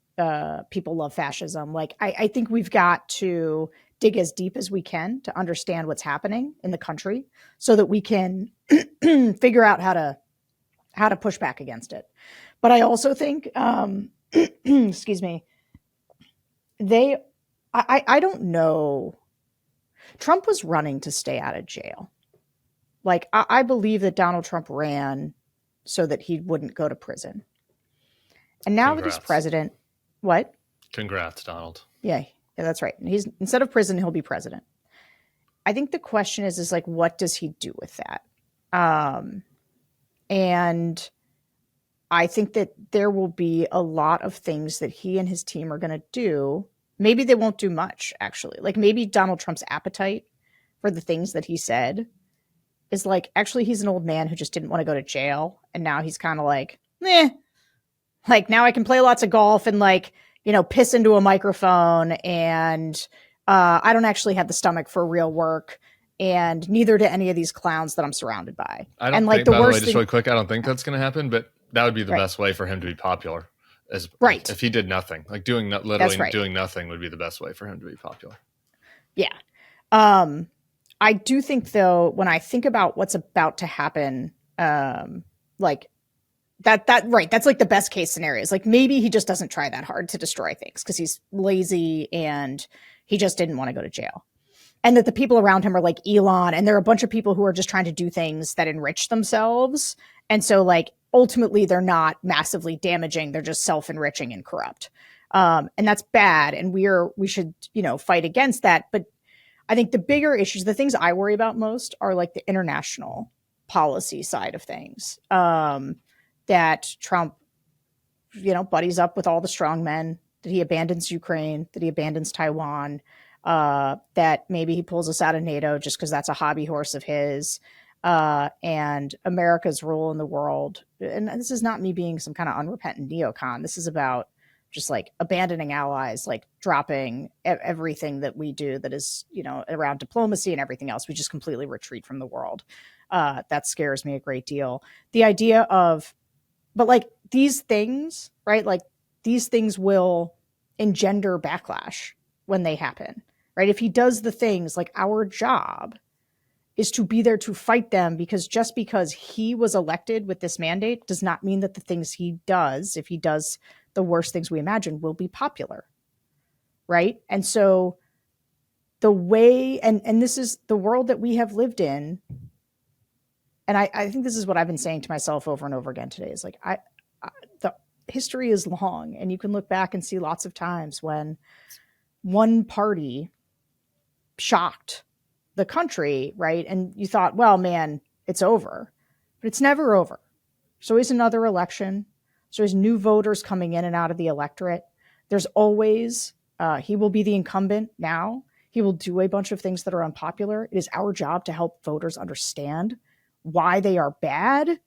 people love fascism. Like, I think we've got to dig as deep as we can to understand what's happening in the country so that we can figure out how to push back against it. But I also think, excuse me, I don't know. Trump was running to stay out of jail. Like, I believe that Donald Trump ran so that he wouldn't go to prison. And now that he's president, what? Congrats, Donald. Yeah, that's right. He's, instead of prison, he'll be president. I think the question is like, what does he do with that? And I think that there will be a lot of things that he and his team are going to do. Maybe they won't do much, actually. Like, maybe Donald Trump's appetite for the things that he said is like, actually, he's an old man who just didn't want to go to jail. And now he's kind of like, like, now I can play lots of golf and, like, you know, piss into a microphone. And I don't actually have the stomach for real work. And neither do any of these clowns that I'm surrounded by. I don't and like think, the by the way, worst just really quick, I don't think that's going to happen, but that would be the best way for him to be popular. Right. If he did nothing, like literally doing nothing would be the best way for him to be popular. Yeah. I do think, though, when I think about what's about to happen, like that's like the best case scenario. Is like, maybe he just doesn't try that hard to destroy things because he's lazy and he just didn't want to go to jail. And that the people around him are like Elon, and there are a bunch of people who are just trying to do things that enrich themselves. And so, like, ultimately they're not massively damaging. They're just self-enriching and corrupt. And that's bad. And we should, you know, fight against that. But I think the bigger issues, the things I worry about most, are like the international policy side of things. That Trump, you know, buddies up with all the strong men, that he abandons Ukraine, that he abandons Taiwan, that maybe he pulls us out of NATO just because that's a hobby horse of his, and America's role in the world. And this is not me being some kind of unrepentant neocon. This is about just like abandoning allies, like dropping everything that we do that is, you know, around diplomacy and everything else. We just completely retreat from the world. That scares me a great deal. The idea of, but like these things, right? Like these things will engender backlash when they happen, right? If he does the things, like, our job is to be there to fight them, because just because he was elected with this mandate does not mean that the things he does, if he does the worst things we imagine, will be popular, right? And so the way, and this is the world that we have lived in, and I think this is what I've been saying to myself over and over again today, is like, the history is long, and you can look back and see lots of times when one party shocked the country, right? And you thought, well, man, it's over. But it's never over. There's always another election. There's always new voters coming in and out of the electorate. There's always, he will be the incumbent now. He will do a bunch of things that are unpopular. It is our job to help voters understand why they are bad,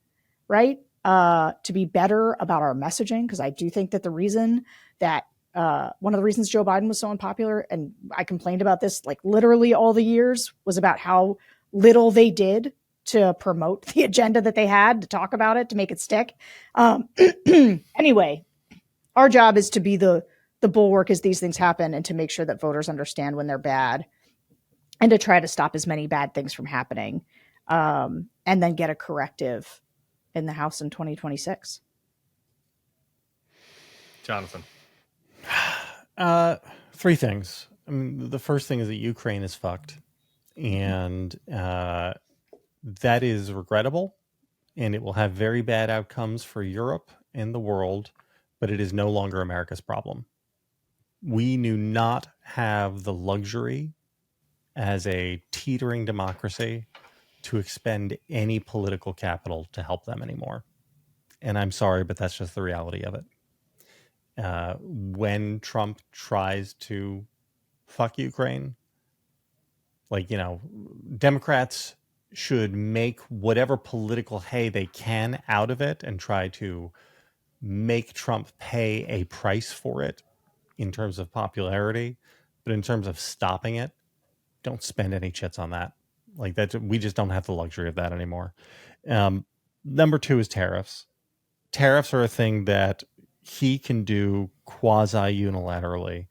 right? To be better about our messaging. Because I do think that the reason that one of the reasons Joe Biden was so unpopular, and I complained about this like literally all the years, was about how little they did to promote the agenda that they had, to talk about it, to make it stick. Anyway, our job is to be the bulwark as these things happen, and to make sure that voters understand when they're bad, and to try to stop as many bad things from happening, and then get a corrective in the House in 2026. Jonathan. Three things. I mean, the first thing is that Ukraine is fucked, and that is regrettable, and it will have very bad outcomes for Europe and the world, but it is no longer America's problem. We do not have the luxury as a teetering democracy to expend any political capital to help them anymore. And I'm sorry, but that's just the reality of it. When Trump tries to fuck Ukraine, Democrats should make whatever political hay they can out of it and try to make Trump pay a price for it in terms of popularity. But in terms of stopping it, don't spend any chits on that. We just don't have the luxury of that anymore. Number two is tariffs. Tariffs are a thing that he can do quasi unilaterally.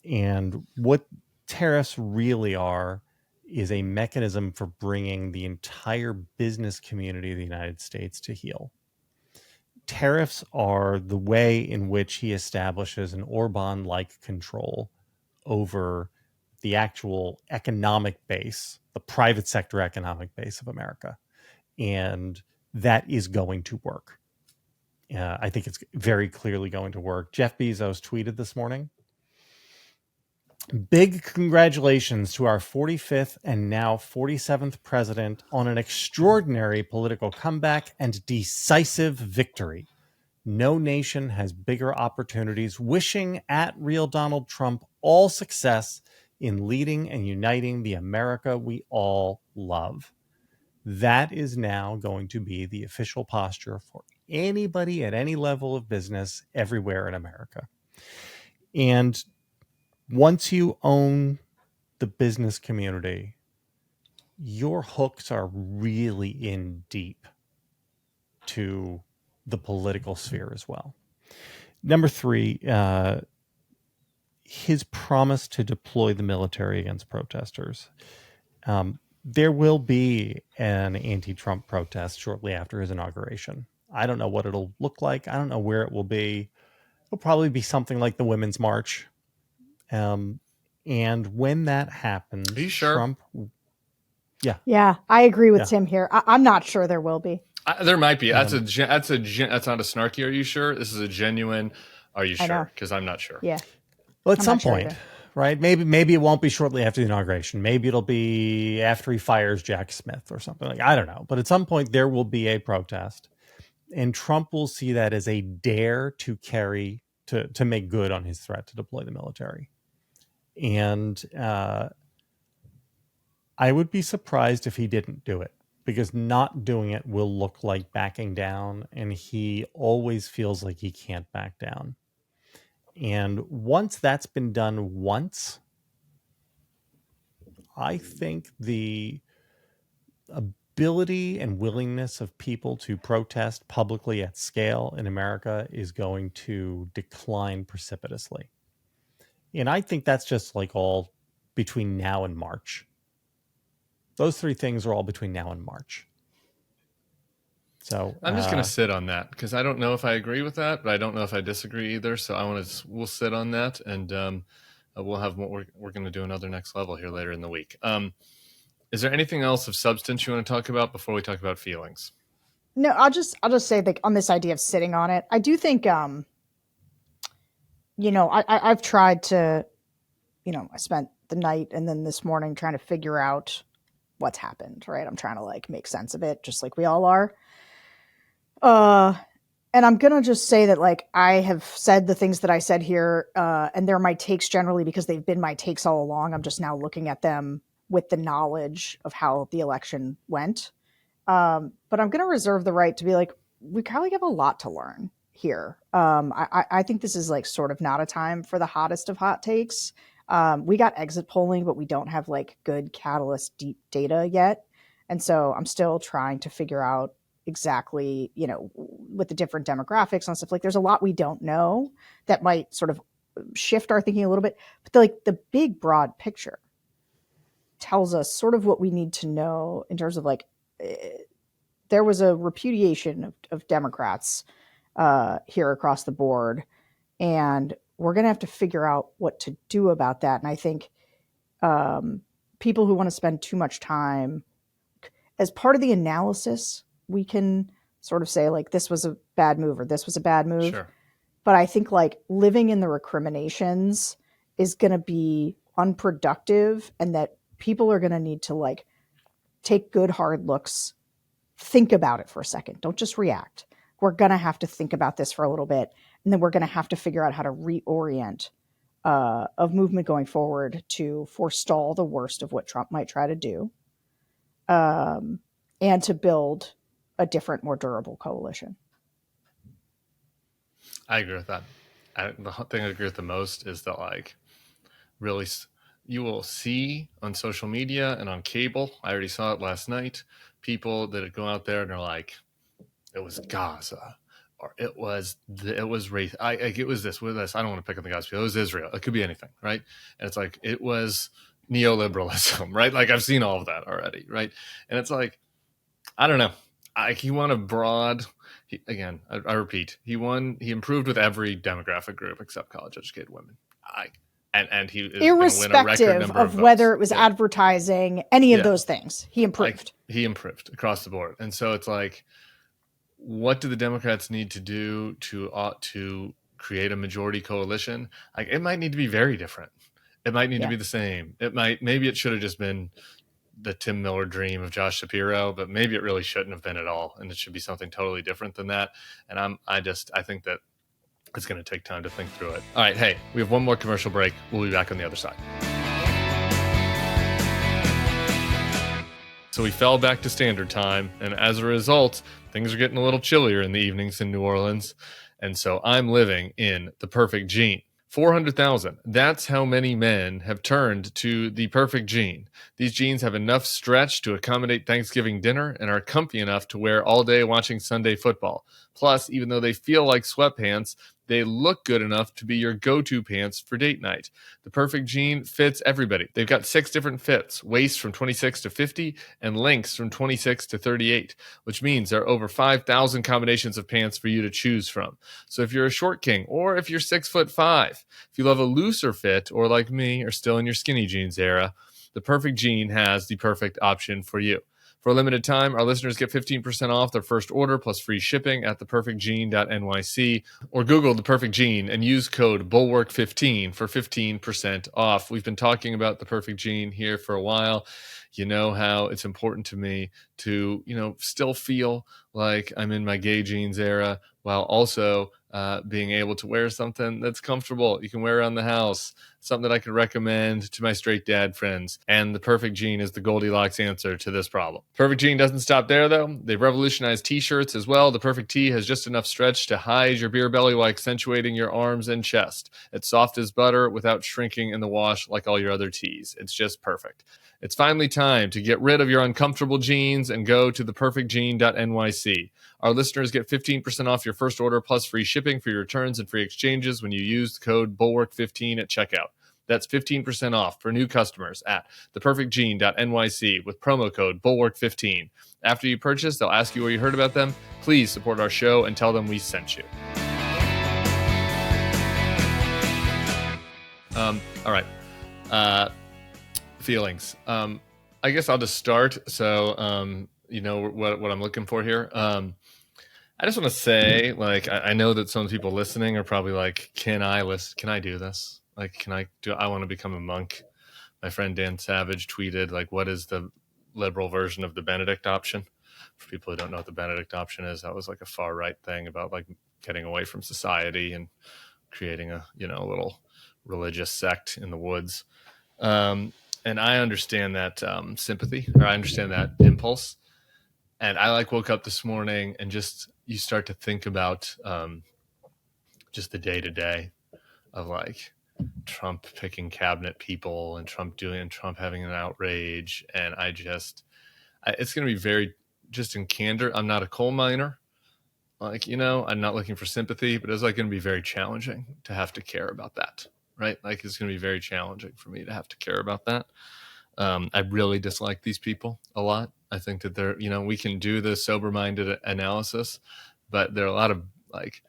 And what tariffs really are is a mechanism for bringing the entire business community of the United States to heel. Tariffs are the way in which he establishes an Orban-like control over the actual economic base, the private sector economic base of America. And that is going to work. I think it's very clearly going to work. Jeff Bezos tweeted this morning, "Big congratulations to our 45th and now 47th president on an extraordinary political comeback and decisive victory. No nation has bigger opportunities. Wishing at real Donald Trump all success in leading and uniting the America we all love." That is now going to be the official posture for anybody at any level of business everywhere in America. And once you own the business community, your hooks are really in deep to the political sphere as well. Number three, his promise to deploy the military against protesters. There will be an anti-Trump protest shortly after his inauguration. I don't know what it'll look like. I don't know where it will be. It'll probably be something like the Women's March. And when that happens, Are you sure? Trump... Yeah, I agree with Tim here. I'm not sure there will be. There might be. That's not a snarky. Are you sure? This is a genuine. Are you sure? Because I'm not sure. Yeah. Well, at some point, right? Maybe it won't be shortly after the inauguration. Maybe it'll be after he fires Jack Smith or something. I don't know. But at some point, there will be a protest, and Trump will see that as a dare to make good on his threat to deploy the military. And I would be surprised if he didn't do it, because not doing it will look like backing down, and he always feels like he can't back down. And once that's been done once, I think the ability and willingness of people to protest publicly at scale in America is going to decline precipitously. And I think that's just all between now and March. Those three things are all between now and March. So I'm just going to sit on that, because I don't know if I agree with that, but I don't know if I disagree either. So we'll sit on that, and we'll have what we're going to do another next level here later in the week. Is there anything else of substance you want to talk about before we talk about feelings? No, I'll just say that on this idea of sitting on it, I do think, I've tried to, I spent the night and then this morning trying to figure out what's happened, right? I'm trying to make sense of it, just like we all are. And I'm going to just say that I have said the things that I said here, and they're my takes generally because they've been my takes all along. I'm just now looking at them with the knowledge of how the election went. But I'm going to reserve the right to be we probably have a lot to learn here. I think this is sort of not a time for the hottest of hot takes. We got exit polling, but we don't have good catalyst deep data yet. And so I'm still trying to figure out exactly, with the different demographics and stuff, there's a lot we don't know that might sort of shift our thinking a little bit. But the big broad picture tells us sort of what we need to know in terms of there was a repudiation of Democrats here across the board, and we're going to have to figure out what to do about that. And I think people who want to spend too much time as part of the analysis, we can sort of say like this was a bad move or this was a bad move. Sure. But I think like living in the recriminations is going to be unproductive, and that people are going to need to like take good hard looks, think about it for a second. Don't just react. We're going to have to think about this for a little bit, and then we're going to have to figure out how to reorient of movement going forward to forestall the worst of what Trump might try to do, and to build a different, more durable coalition. I agree with that. The thing I agree with the most is that, like, really, you will see on social media and on cable, I already saw it last night, people that go out there and are like, it was Gaza, or it was race. It was this with this. I don't want to pick on the Gaza. It was Israel. It could be anything, right? And it's like, it was neoliberalism, right? Like, I've seen all of that already, right? And it's like, I don't know. He won a broad. I repeat, he improved with every demographic group except college-educated women. And he is irrespective of whether it was advertising, any of those things, he improved. He improved across the board. And so it's like, what do the Democrats need to do to create a majority coalition? Like, it might need to be very different. It might need to be the same. Maybe it should have just been the Tim Miller dream of Josh Shapiro, but maybe it really shouldn't have been at all. And it should be something totally different than that. And I think that it's going to take time to think through it. All right. Hey, we have one more commercial break. We'll be back on the other side. So we fell back to standard time. And as a result, things are getting a little chillier in the evenings in New Orleans. And so I'm living in the perfect gene. 400,000. That's how many men have turned to the perfect jean. These jeans have enough stretch to accommodate Thanksgiving dinner and are comfy enough to wear all day watching Sunday football. Plus, even though they feel like sweatpants, they look good enough to be your go-to pants for date night. The perfect jean fits everybody. They've got 6 different fits, waist from 26 to 50 and lengths from 26 to 38, which means there are over 5,000 combinations of pants for you to choose from. So if you're a short king, or if you're 6'5", if you love a looser fit, or like me, are still in your skinny jeans era, the perfect jean has the perfect option for you. For a limited time, our listeners get 15% off their first order plus free shipping at theperfectjean.nyc, or Google The Perfect Jean and use code Bulwark15 for 15% off. We've been talking about The Perfect Jean here for a while. You know how it's important to me to, still feel like I'm in my gay jeans era while also being able to wear something that's comfortable. You can wear around the house, something that I could recommend to my straight dad friends. And the perfect jean is the Goldilocks answer to this problem. Perfect jean doesn't stop there, though. They've revolutionized t-shirts as well. The perfect tee has just enough stretch to hide your beer belly while accentuating your arms and chest. It's soft as butter without shrinking in the wash like all your other tees. It's just perfect. It's finally time to get rid of your uncomfortable jeans and go to theperfectjean.nyc. Our listeners get 15% off your first order plus free shipping for your returns and free exchanges when you use the code Bulwark15 at checkout. That's 15% off for new customers at theperfectjean.nyc with promo code Bulwark15. After you purchase, they'll ask you where you heard about them. Please support our show and tell them we sent you. All right. Feelings. I guess I'll just start. So, what I'm looking for here. I just want to say, like, I know that some people listening are probably like, can I do this? Like, I want to become a monk. My friend Dan Savage tweeted, like, what is the liberal version of the Benedict option? For people who don't know what the Benedict option is, that was like a far right thing about like getting away from society and creating a little religious sect in the woods. And I understand that sympathy, or I understand that impulse. And I woke up this morning and just, you start to think about just the day to day of like Trump picking cabinet people and Trump having an outrage. And it's going to be very, just in candor, I'm not a coal miner. I'm not looking for sympathy, but it's going to be very challenging to have to care about that, right? It's going to be very challenging for me to have to care about that. I really dislike these people a lot. I think that they're, we can do the sober-minded analysis, but there are a lot of like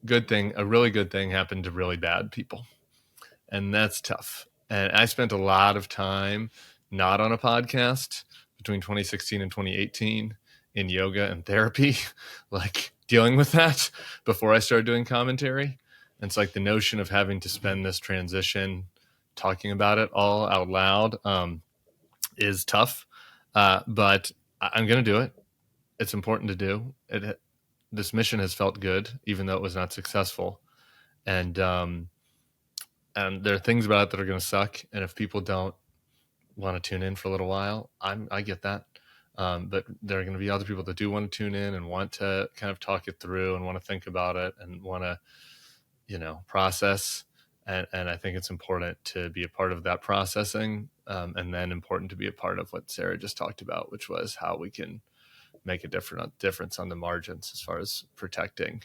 a really good thing happened to really bad people. And that's tough. And I spent a lot of time not on a podcast between 2016 and 2018 in yoga and therapy, like dealing with that before I started doing commentary. And it's like the notion of having to spend this transition talking about it all out loud is tough. But I'm going to do it. It's important to do it. This mission has felt good, even though it was not successful. And there are things about it that are going to suck. And if people don't want to tune in for a little while, I get that. But there are going to be other people that do want to tune in and want to kind of talk it through and want to think about it and want to, process. And I think it's important to be a part of that processing. And then important to be a part of what Sarah just talked about, which was how we can make a difference on the margins as far as protecting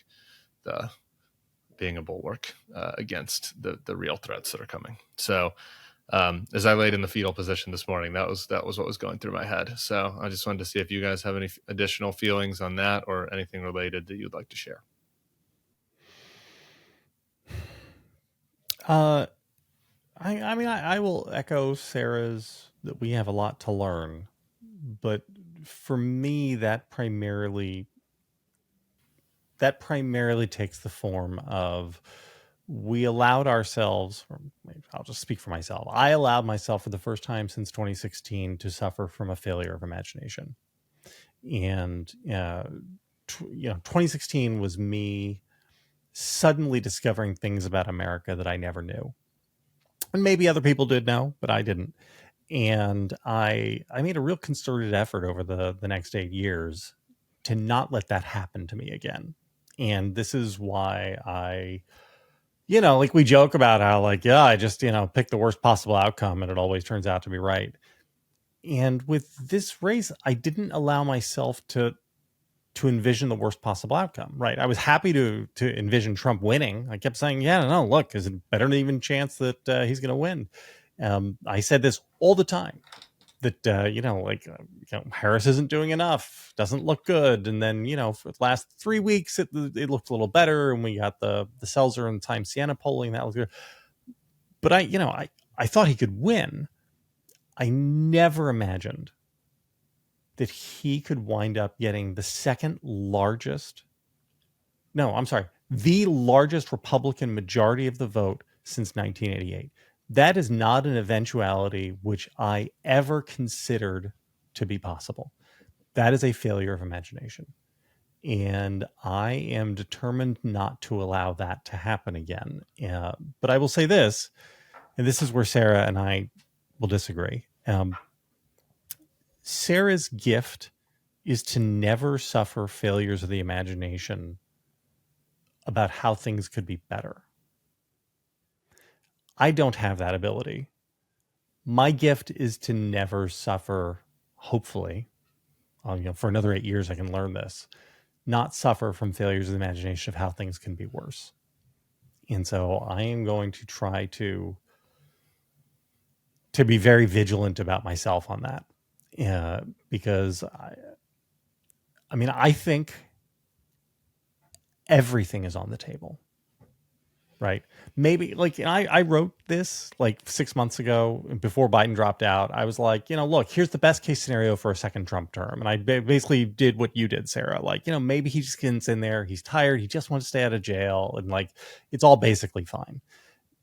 being a bulwark against the real threats that are coming. So as I laid in the fetal position this morning, that was what was going through my head. So I just wanted to see if you guys have any additional feelings on that or anything related that you'd like to share. I will echo Sarah's that we have a lot to learn, but for me, that primarily takes the form of we allowed ourselves, I'll just speak for myself. I allowed myself for the first time since 2016 to suffer from a failure of imagination. And, 2016 was me suddenly discovering things about America that I never knew. And maybe other people did know, but I didn't. And I made a real concerted effort over the next 8 years to not let that happen to me again. And this is why I, like we joke about how I just, pick the worst possible outcome and it always turns out to be right. And with this race, I didn't allow myself to envision the worst possible outcome, right? I was happy to envision Trump winning. I kept saying, look, is it better than even chance that he's going to win? I said this all the time, that, Harris isn't doing enough, doesn't look good. And then, for the last 3 weeks, it looked a little better. And we got the Seltzer and Times Siena polling. That was good. But I thought he could win. I never imagined that he could wind up getting the largest Republican majority of the vote since 1988. That is not an eventuality which I ever considered to be possible. That is a failure of imagination. And I am determined not to allow that to happen again. But I will say this, and this is where Sarah and I will disagree. Sarah's gift is to never suffer failures of the imagination about how things could be better. I don't have that ability. My gift is to never suffer, hopefully, for another 8 years I can learn this, not suffer from failures of the imagination of how things can be worse. And so I am going to try to be very vigilant about myself on that. Because I think everything is on the table, right? Maybe I wrote this 6 months ago before Biden dropped out. I was like, look, here's the best case scenario for a second Trump term. And I basically did what you did, Sarah. Maybe he just gets in there. He's tired. He just wants to stay out of jail. And it's all basically fine.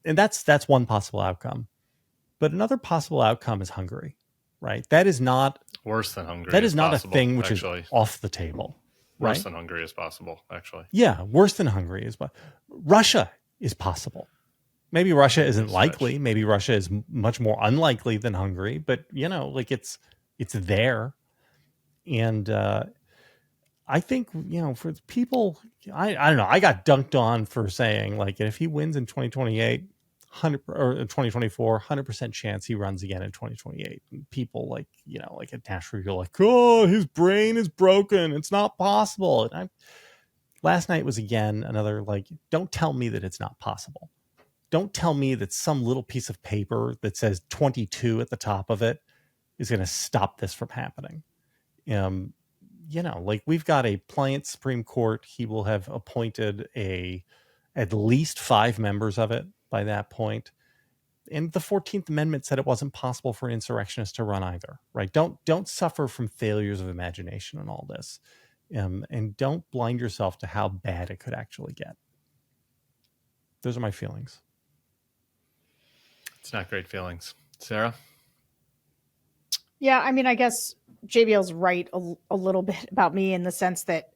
And that's one possible outcome. But another possible outcome is Hungary. Right. That is not worse than Hungary. That is not possible, a thing which is off the table. Right? Worse than Hungary is possible, actually. Yeah, worse than Hungary is. But Russia is possible. Maybe Russia isn't likely. Maybe Russia is much more unlikely than Hungary. But it's there. And I think for people, I don't know. I got dunked on for saying if he wins in 2028. 100 or 2024, 100% chance he runs again in 2028. And people at Nashville are like, oh, his brain is broken. It's not possible. And last night was again another don't tell me that it's not possible. Don't tell me that some little piece of paper that says 22 at the top of it is going to stop this from happening. Like we've got a pliant Supreme Court. He will have appointed at least 5 members of it by that point. And the 14th Amendment said it wasn't possible for an insurrectionist to run either, right? Don't suffer from failures of imagination in all this. And don't blind yourself to how bad it could actually get. Those are my feelings. It's not great feelings. Sarah? Yeah, I mean, I guess JBL's right a little bit about me in the sense that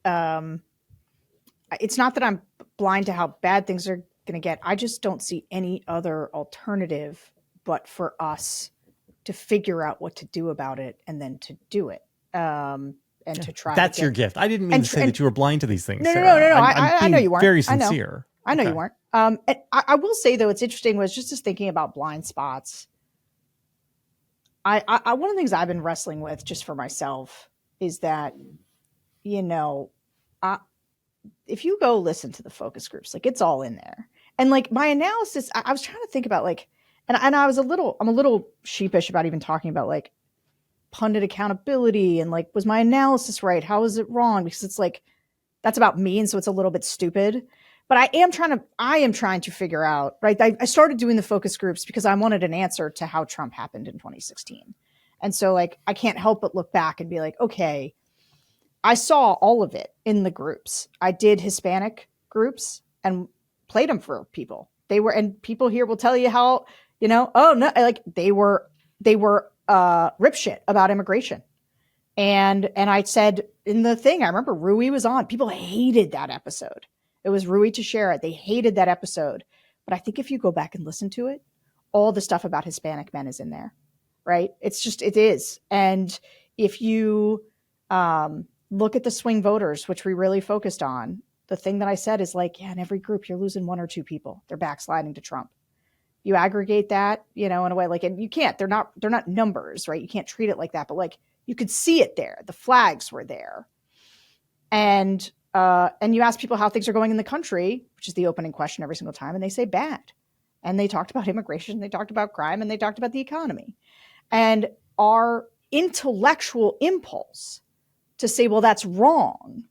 it's not that I'm blind to how bad things are going to get. I just don't see any other alternative but for us to figure out what to do about it and then to do it. To try. That's your gift. I didn't mean to say that you were blind to these things. No. I'm I know you weren't. Very sincere. I know you weren't. And I will say though, it's interesting was just thinking about blind spots. I one of the things I've been wrestling with just for myself is that, if you go listen to the focus groups, like it's all in there. And like my analysis, I was trying to think about like, and I'm a little sheepish about even talking about like pundit accountability and like, was my analysis right? How is it wrong? Because it's like, that's about me. And so it's a little bit stupid, but I am trying to figure out, right. I started doing the focus groups because I wanted an answer to how Trump happened in 2016. And so like, I can't help but look back and be like, okay, I saw all of it in the groups. I did Hispanic groups and played them for people. And people here will tell you how, oh no, like they were rip shit about immigration. And I said in the thing, I remember Rui was on. People hated that episode. It was Rui Teixeira. They hated that episode. But I think if you go back and listen to it, all the stuff about Hispanic men is in there, right? It is. And if you look at the swing voters, which we really focused on, the thing that I said is like, yeah, in every group, you're losing 1 or 2 people. They're backsliding to Trump. You aggregate that, in a way, like, and you can't, they're not numbers, right? You can't treat it like that, but like you could see it there. The flags were there. And you ask people how things are going in the country, which is the opening question every single time. And they say bad. And they talked about immigration, they talked about crime, and they talked about the economy. And our intellectual impulse to say, well, that's wrong.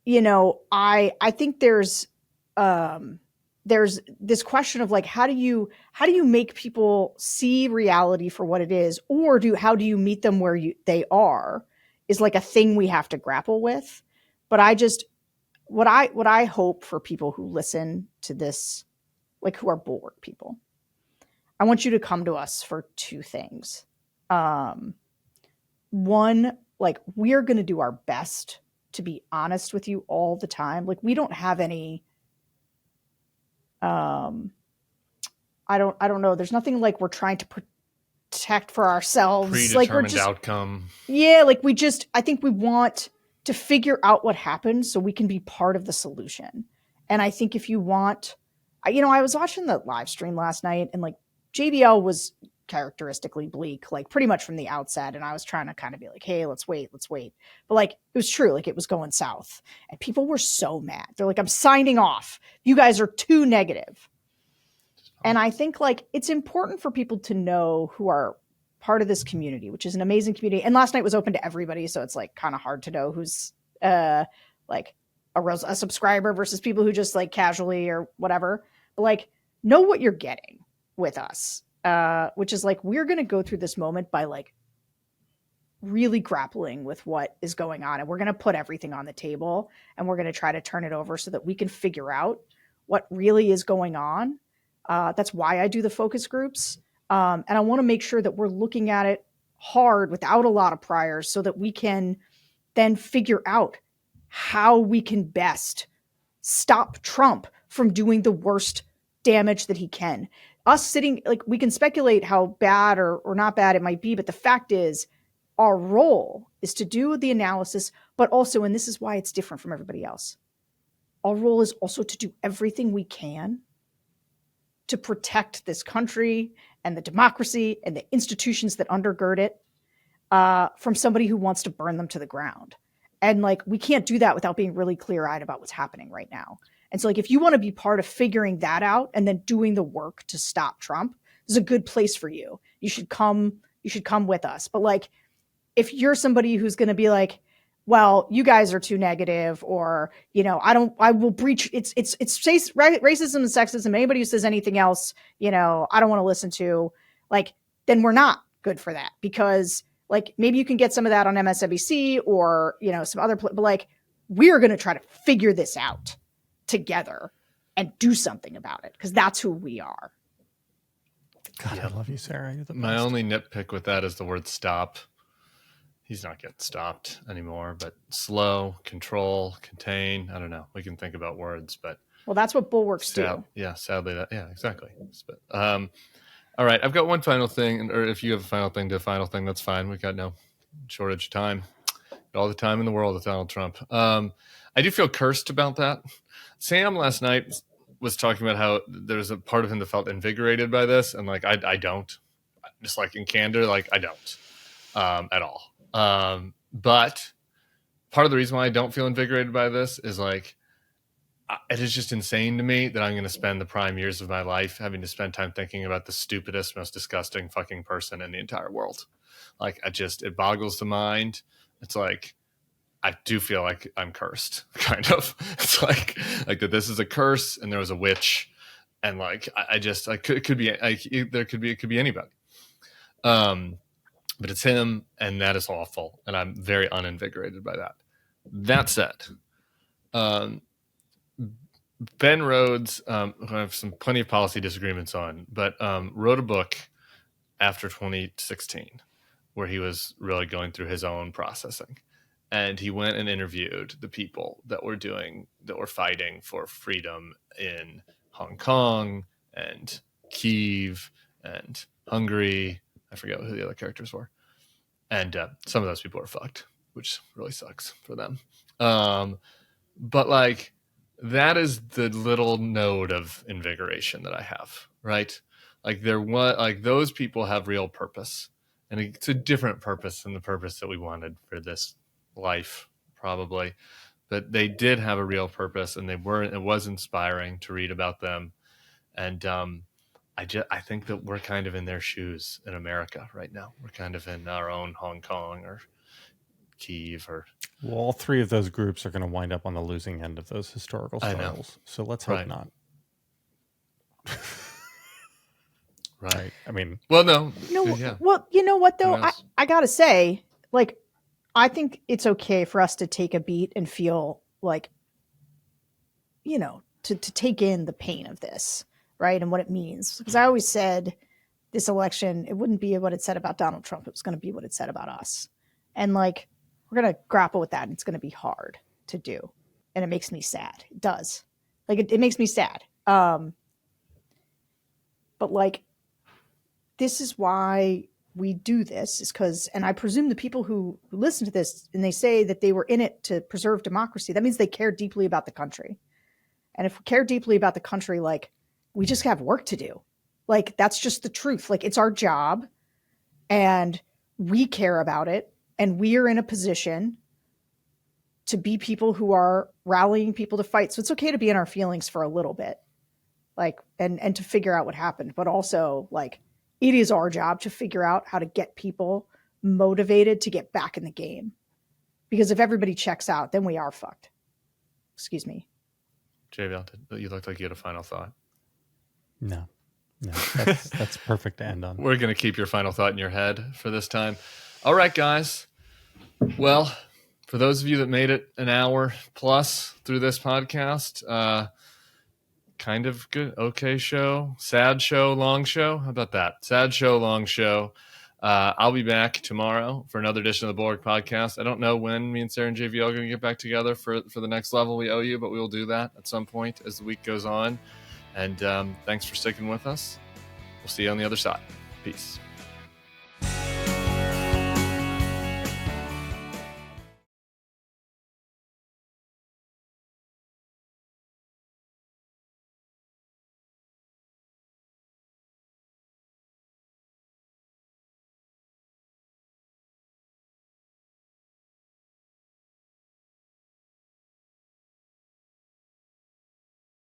I think there's this question of like, how do you make people see reality for what it is, or how do you meet them where they are is like a thing we have to grapple with. But what I hope for people who listen to this, like who are Bulwark people, I want you to come to us for 2 things. One, like we're going to do our best to be honest with you all the time. Like we don't have any, I don't know. There's nothing like we're trying to protect for ourselves. Predetermined outcome. Yeah. Like I think we want to figure out what happened so we can be part of the solution. And I think if you want, I was watching the live stream last night and like JBL was characteristically bleak, like pretty much from the outset. And I was trying to kind of be like, hey, let's wait. But like, it was true. Like it was going south and people were so mad. They're like, I'm signing off. You guys are too negative. And I think like, it's important for people to know who are part of this community, which is an amazing community. And last night was open to everybody. So it's like kind of hard to know who's like a subscriber versus people who just like casually or whatever. But like, know what you're getting with us. Which is like, we're going to go through this moment by like really grappling with what is going on. And we're going to put everything on the table and we're going to try to turn it over so that we can figure out what really is going on. That's why I do the focus groups. And I want to make sure that we're looking at it hard without a lot of priors so that we can then figure out how we can best stop Trump from doing the worst damage that he can. Us sitting, like we can speculate how bad or not bad it might be, but the fact is our role is to do the analysis, but also, and this is why it's different from everybody else, our role is also to do everything we can to protect this country and the democracy and the institutions that undergird it from somebody who wants to burn them to the ground. And like, we can't do that without being really clear-eyed about what's happening right now. And so like, if you want to be part of figuring that out and then doing the work to stop Trump, this is a good place for you. You should come, you should come with us. But like, if you're somebody who's going to be like, well, you guys are too negative, or, you know, I will breach it's racism and sexism. Anybody who says anything else, you know, I don't want to listen to, like, then we're not good for that, because like maybe you can get some of that on MSNBC or, you know, some other, but like, we're going to try to figure this out together and do something about it, because that's who we are. God, I love you, Sarah. You're the best. My only nitpick with that is the word stop. He's not getting stopped anymore, but slow, control, contain. I don't know. We can think about words, but well, that's what bulwarks do. Yeah, sadly, exactly. But, all right, I've got one final thing, or if you have a final thing to a final thing, that's fine. We've got no shortage of time. Got all the time in the world with Donald Trump. I do feel cursed about that. Sam last night was talking about how there's a part of him that felt invigorated by this, and like I don't. Just like in candor, like I don't at all. But part of the reason why I don't feel invigorated by this is like, it is just insane to me that I'm going to spend the prime years of my life having to spend time thinking about the stupidest, most disgusting fucking person in the entire world. Like, it boggles the mind. It's like, I do feel like I'm cursed, kind of. It's like that this is a curse and there was a witch, and like, it could be anybody. But it's him, and that is awful, and I'm very uninvigorated by that. That said, Ben Rhodes, who I have plenty of policy disagreements on, but wrote a book after 2016 where he was really going through his own processing. And he went and interviewed the people that were fighting for freedom in Hong Kong and Kyiv and Hungary. I forget who the other characters were. And some of those people are fucked, which really sucks for them. But like, that is the little node of invigoration that I have, right? Like those people have real purpose, and it's a different purpose than the purpose that we wanted for this life, probably. But they did have a real purpose, and it was inspiring to read about them. And I think that we're kind of in their shoes in America right now. We're kind of in our own Hong Kong or Kyiv or. Well, all three of those groups are going to wind up on the losing end of those historical struggles. So let's hope not. Right. I mean, well, no. Yeah. Well, you know what though? I gotta say, like, I think it's okay for us to take a beat and feel like, you know, to take in the pain of this, right? And what it means. Because I always said this election, it wouldn't be what it said about Donald Trump. It was going to be what it said about us. And like, we're going to grapple with that, and it's going to be hard to do. And it makes me sad. It does. Like, it makes me sad. But like, this is why we do this, is because, and I presume the people who listen to this and they say that they were in it to preserve democracy, that means they care deeply about the country. And if we care deeply about the country, like, we just have work to do. Like, that's just the truth. Like, it's our job, and we care about it. And we are in a position to be people who are rallying people to fight. So it's okay to be in our feelings for a little bit, like, and to figure out what happened. But also, like, it is our job to figure out how to get people motivated to get back in the game. Because if everybody checks out, then we are fucked. Excuse me. JVL, you looked like you had a final thought. No, that's perfect to end on. We're going to keep your final thought in your head for this time. All right, guys. Well, for those of you that made it an hour plus through this podcast, kind of good, okay show, sad show, long show. How about that? Sad show, long show. I'll be back tomorrow for another edition of the Bulwark podcast. I don't know when me and Sarah and JVL are going to get back together for the next level we owe you, but we will do that at some point as the week goes on. And thanks for sticking with us. We'll see you on the other side. Peace.